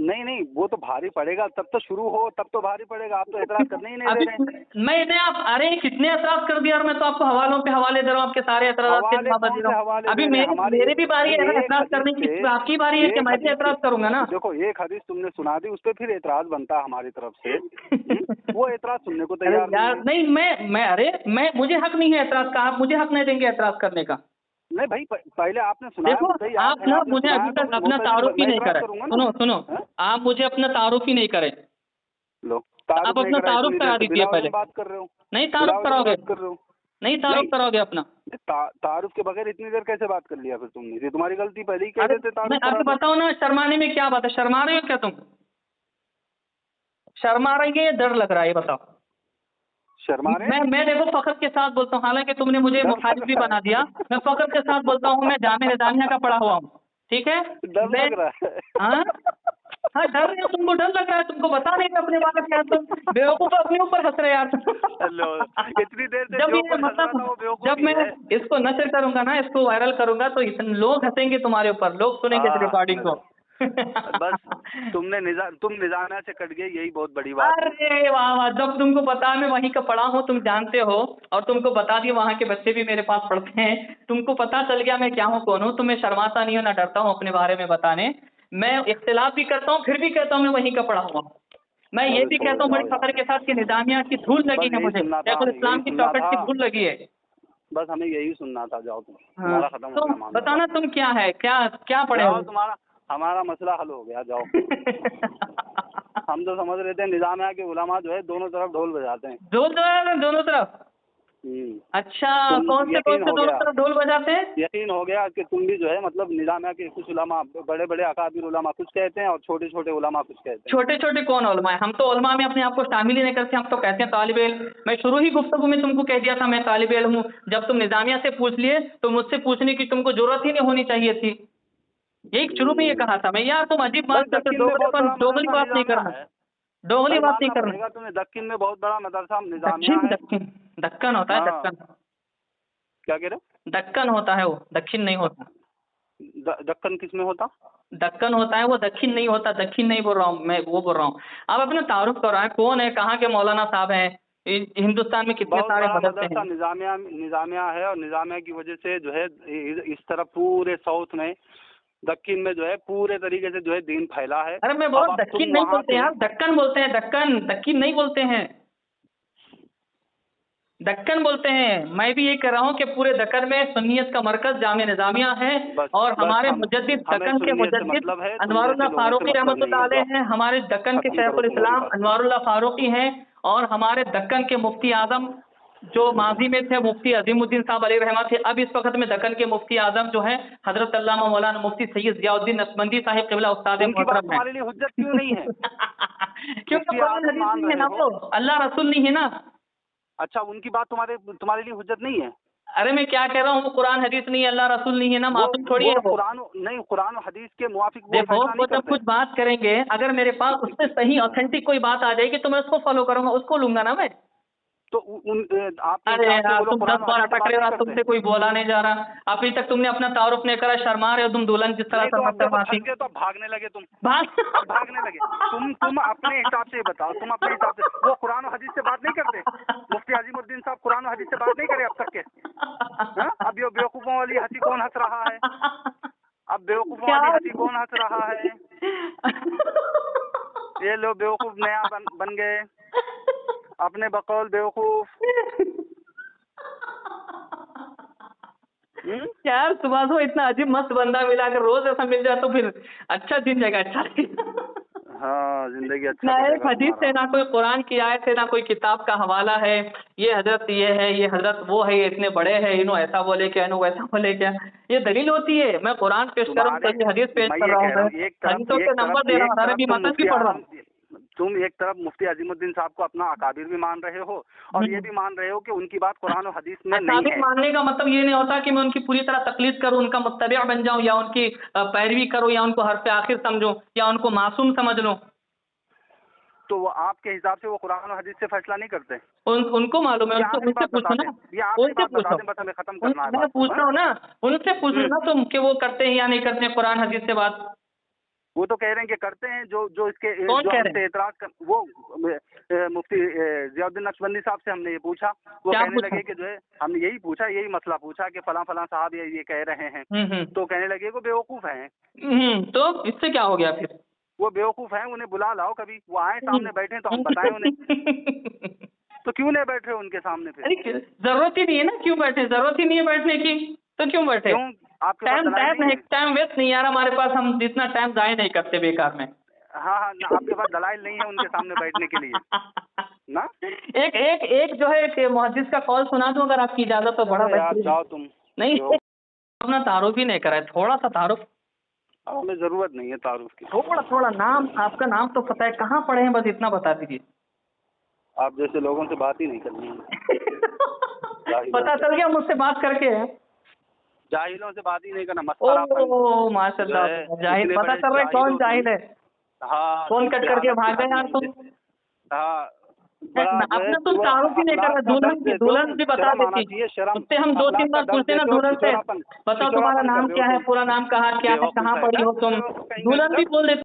नहीं नहीं, वो तो भारी पड़ेगा, तब तो शुरू हो, तब तो भारी पड़ेगा। आप तो एतराज़ करने ही नहीं दे अभी रहे हैं। मैं इतने आप अरे कितने ऐतराज़ कर दिया, और मैं तो आपको हवालों पे हवाले दे रहा हूँ, आपके सारे ऐतराज़ात के हवाले जवाब दे कौन रहा से हूँ। हवाले अभी दे रहे हैं? मेरी हमारी मेरी भी बारी है ना एक ऐतराज़ हदीस करने की, से, आपकी बारी है कि एक मैं भी हदीस ऐतराज़ करूँगा ना। देखो, एक हदीस तुमने सुना दी, उस पे फिर एतराज़ बनता है हमारी तरफ से। वो एतराज़ सुनने को अरे तैयार नहीं यार है। नहीं, मैं अरे मैं मुझे हक नहीं है ऐतराज़ का, आप मुझे हक नहीं देंगे ऐतराज़ करने का। नहीं भाई, पहले आपने सुनाया, देखो मुद्दई आप आप हैं, ना आपने मुझे सुनाया अभी तो तक अपना मुअत्तज़िल तारुफ ही मैं नहीं एतराज़ करें। करूँगा ना। सुनो सुनो, हैं? आप मुझे अपना तारुफ ही नहीं करें। लो, आप तारुफ नहीं अपना करा, तारुफ इतनी देर करा से दीजिए बिलावल पहले। में बात कर रहे हो। नहीं तारुफ बिलावल में कराओगे, बात कर रहे हो। नहीं तारुफ नहीं, कराओगे अपना। तारुफ के बगैर इतनी देर कैसे बात कर लिया फिर तुमने? ये तुम्हारी गलती, पहले ही कह अरे देते मैं तारुफ करा अभी दो। बताओ ना, शर्माने में क्या बात है? शर्मा रही हो क्या तुम? शर्मा रही है या डर लग रहा है, ये बताओ। शर्मा रहे हैं? मैं देखो फख्र के साथ बोलता हूँ, हालांकि तुमने मुझे डर मुखालिफ लग भी रहा बना दिया। है। मैं फख्र के साथ बोलता हूँ, मैं जामे निजामिया का पढ़ा हुआ हूँ, ठीक है। डर मैं लग रहा है। हाँ हाँ, डर रहे हो, तुमको डर लग रहा है, तुमको बता नहीं रहे अपने बारे में यार, तुम बेवकूफ अपने ऊपर हंस रहे यार। हेलो, इतनी देर से जब जो ये ऊपर हंस रहा था वो मतलब जब बेवकूफी मैं है। इसको नशर करूंगा ना, इसको वायरल करूंगा, तो इतने लोग हंसेंगे तुम्हारे ऊपर, लोग सुनेंगे इस रिकॉर्डिंग को। बस तुम निजामिया से कट गए, यही बहुत बड़ी बात है। अरे वाह वाह, जब तुमको पता मैं वहीं का पढ़ा हूँ, तुम जानते हो, और तुमको बता दिया, वहाँ के बच्चे भी मेरे पास पढ़ते हैं, तुमको पता चल गया मैं क्या हूँ, कौन हूँ, तो मैं शर्माता नहीं हूँ, ना डरता हूँ अपने बारे में बताने। मैं इख्तिलाफ भी करता हूँ, फिर भी कहता हूँ मैं वहीं का पढ़ा हुआ हूँ। मैं ये चलो भी छोड़ो, कहता हूँ बड़ी जाओ फख्र यार। के साथ कि निजामिया की धूल लगी बस है यही मुझे, सुनना था, शेखुल हमें यही इस्लाम की सुनना चौखट था। की धूल लगी है। बस हमें यही सुनना था। जाओ तुम, हाँ तुम्हारा खत्म हो तो गया मामला। बताना जाओ तुम क्या है, क्या क्या पढ़े जाओ, हो? तुम्हारा हमारा मसला हल हो गया। जाओ। हम तो समझ रहे थे निजामिया के उलमा जो है दोनों तरफ ढोल बजाते हैं। ढोल जो है ना दोनों तरफ? अच्छा, तुम कौन यकीन से हो दोनों गया, तरफ ढोल बजाते हैं? यकीन हो गया कि तुम भी जो है मतलब निजामिया के कुछ उलमा, बड़े बड़े अकाबिर उलमा कुछ कहते हैं और छोटे छोटे उलमा कुछ कहते हैं। छोटे छोटे कौन उलमा है? हम तो उलमा में अपने आप को शामिल ही नहीं करते, हम तो कहते हैं तालिब इल्म। मैं शुरू ही गुफ्तगू में तुमको कह दिया था मैं तालिब इल्म हूँ, जब तुम निजामिया से पूछ लिए तो मुझसे पूछने की तुमको जरूरत ही नहीं होनी चाहिए थी। यही शुरू में ये कहा था मैं। यार तुम अजीब भाई बात करते, दक्कन में बहुत दोगलेपन, बड़ा दोगली मदरसा बात नहीं निजामिया करना, है। दोगली भाई बात नहीं मानना करना। पड़ेगा तुम्हें, दक्कन में बहुत बड़ा मदरसा निजामिया दक्षिण है। दक्षिण दक्कन होता है, हाँ, दक्कन। क्या कह रहे हो? दक्कन होता है वो, दक्षिण नहीं होता। दक्कन किस में होता? दक्कन होता है वो, दक्षिण नहीं होता। दक्षिण नहीं बोल रहा हूँ मैं, वो बोल रहा हूँ। आप अपना तारुफ कराएं, कौन है, कहाँ के मौलाना साहब हैं, हिंदुस्तान में कितने बहुत सारे बड़ा मदरसे मदरसा हैं। निजामिया है, और निजामिया की वजह से जो है इस तरफ पूरे साउथ में, दक्षिण में जो है पूरे तरीके से जो है दीन फैला है। अरे मैं बोल अब दक्षिण तुम नहीं वहां बोलते से, यार, दक्कन बोलते हैं, दक्कन, दक्षिण नहीं बोलते हैं, दक्कन बोलते हैं। मैं भी ये कह रहा हूँ कि पूरे दक्कन में सुन्नियत का मरकज जामे निजामिया है, बस और बस हमारे हम मुजद्दिद हमें दक्कन के सुन्नियत से मुजद्दिद मतलब है, तुम जैसे अनवारुल्लाह लोगों से फारूकी मतलब नहीं है। रहमतुल्लाह जाओ, अलैह हैं, हमारे दक्कन के खत्म करो शेखुल तुम्हारी इस्लाम बात। अनवारुल्लाह फारूकी हैं, और हमारे दक्कन के मुफ्ती आजम जो माजी में थे मुफ्ती अजीमुद्दीन साहब अलैहि रहमत थे, अब इस वक्त में दक्कन के मुफ्ती आजम जो है हजरत अल्लामा मौलाना मुफ्ती सैयद जियाउद्दीन नक्शबंदी साहिब क़िबला उस्ताद उनकी बात मोहतरम है। तुम्हारे लिए हुज्जत क्यों नहीं है? क्योंकि मुफ्ती कुरान आजम हदीस मान नहीं है रहे ना, हो? वो अल्लाह रसूल नहीं है ना। अच्छा, उनकी बात तुम्हारे लिए हुज्जत नहीं है? अरे मैं क्या कह रहा हूँ, वो कुरान हदीस नहीं है, अल्लाह रसूल नहीं है ना, वो मासूम थोड़ी वो है वो। कुरान नहीं, कुरान और हदीस के मुवाफिक वो देखो फैसला वो नहीं जब करते। कुछ बात करेंगे, अगर मेरे पास उससे सही ऑथेंटिक कोई बात आ जाएगी तो मैं उसको फॉलो करूंगा, उसको लूंगा ना मैं। तो आपके अरे हिसाब से यार वो लोग तुम 10 कुरान और बार हदीस से अटक बात रहे हो, नहीं आज करते? तुमसे कोई बोला नहीं जा रहा, अभी तक तुमने अपना तारुफ नहीं करा, शर्मा रहे हो तुम, दुल्हन जिस तरह नहीं तो अब देखो शर्माती थक गए तो अब भागने लगे तुम। भाग। अब भागने लगे तुम अपने हिसाब से बताओ, तुम अपने हिसाब से। वो कुरान और हदीस से बात नहीं करते? मुफ्ती अजीमुद्दीन साहब कुरान और हदीस से बात नहीं करे अब तक के? हाँ? अब ये बेवकूफ़ों वाली हंसी कौन हंस रहा है? अब बेवकूफ़ों क्या? वाली हंसी कौन हंस रहा है? ये लोग बेवकूफ़ नया बन गए, अपने बकौल बेवकूफ़। यार सुबह को इतना अजीब मस्त बंदा मिला, अगर रोज ऐसा मिल जाए तो फिर अच्छा दिन जाएगा, अच्छा लगेगा। हाँ, जिंदगी अच्छा ना एक कटेगा हदीस तुम्हारा। है, ना कोई कुरान की आयत है, ना कोई किताब का हवाला है, ये हजरत ये है, ये हजरत वो है, ये इतने बड़े हैं, इन्हों ऐसा बोले क्या, इन्हों वैसा बोले क्या, ये दलील होती है? मैं कुरान पेश कर रहा हूँ, तुम्हारे सही हदीस पेश मैं कर ये रहा हूँ, कह रहा मैं हूँ, हदीसों के नंबर दे रहा हूँ, अरबी मतन भी पढ़ रहा हूँ। तुम एक तरफ मुफ्ती अजीमुद्दीन साहब को अपना अकाबिर भी मान रहे हो, और ये भी मान रहे हो कि उनकी बात कुरान और हदीस में नहीं अकाबिर है। मानने का मतलब ये नहीं होता कि मैं उनकी पूरी तरह तकलीद करूं, उनका मुत्तबिअ बन जाऊं, या उनकी पैरवी करूं, या उनको हर्फ आखिर समझूं, या उनको मासूम समझ लूं। तो वो आपके हिसाब से वो कुरान और हदीस से फैसला नहीं करते? उनको मालूम है, ये उनसे आखिरी उनसे बात पूछो बता ना, दें, ये आखिरी उनसे बात बता पूछो, दें, बस हमें खत्म करना है मैं बात पूछ को, रहा हूँ ना, उनसे पूछ लो ना तुम कि वो करते हैं या नहीं करते हैं कुरान हदीस से बात। वो तो कह रहे हैं कि करते हैं, जो इसके कौन जो कह रहे हमसे हैं? एतराज कर, वो मुफ्ती जियाउद्दीन नक्शबंदी साहब से हमने ये पूछा, वो क्या कहने पूछा? लगे कि जो है, हमने यही पूछा, यही मसला पूछा कि फलां फलां साहब ये कह रहे हैं, तो कहने लगे वो बेवकूफ़ हैं। तो इससे क्या हो गया फिर? वो बेवकूफ़ हैं, उन्हें बुला लाओ कभी, वो आए सामने बैठे तो हम बताएं उन्हें। तो क्यों नहीं बैठ रहे उनके सामने फिर? अरे जरूरत ही नहीं है ना, क्यों बैठे, जरूरत ही नहीं है बैठने की, तो क्यों बैठे? क्यों? आपके पास टाइम दलाइल टाइम नहीं नहीं, है? टाइम वेस्ट नहीं यार हमारे पास, हम जितना टाइम जाया नहीं करते बेकार में। हाँ हाँ, ना आपके पास दलाइल नहीं है उनके सामने बैठने के लिए ना? एक एक एक जो है कि मुहद्दिस का कॉल सुना दूं अगर आपकी इजाजत तो, बड़ा चलो यार बेहतरीन। जाओ तुम। नहीं, जो अपना तारुफ ही नहीं करा है, थोड़ा सा तारुफ, हमें जरूरत नहीं है तारुफ की। थोड़ा थोड़ा नाम, आपका नाम तो पता है, कहाँ पढ़े हैं, बस इतना बता दीजिए। आप जैसे लोगों से बात ही नहीं करनी है। पता चल गया मुझसे बात करके। जाहिलों से बात ही नहीं करना, मस्खरापन ओह माशाल्लाह, जो है, जाहिल इतने पता बड़े चल रहा है जाहिल कौन हो जाहिल तुम। है। हाँ, फोन कट दूसरे करके हालत की भाग गए हद यार नहीं तुम। है। हाँ, बड़ा जो है अपना तुम वो तारुफ ही नहीं कर अखलाक रहे, का दर्ज दुल्हन की, दे दो, दुल्हन भी बता शर्म आना देती, चाहिए, शर्म। उससे हम दो अखलाक तीन का बार दर्ज पूछते ना देते हो, दुल्हन से, छिछोरापन बताओ तुम्हारा छिछोरापन कर नाम रहे हो क्या है, तुम। पूरा नाम कहा क्या है, कहाँ बेवकूफ है, पढ़ी हो तुम, बेवकूफ कहीं दुल्हन भी बोल देती।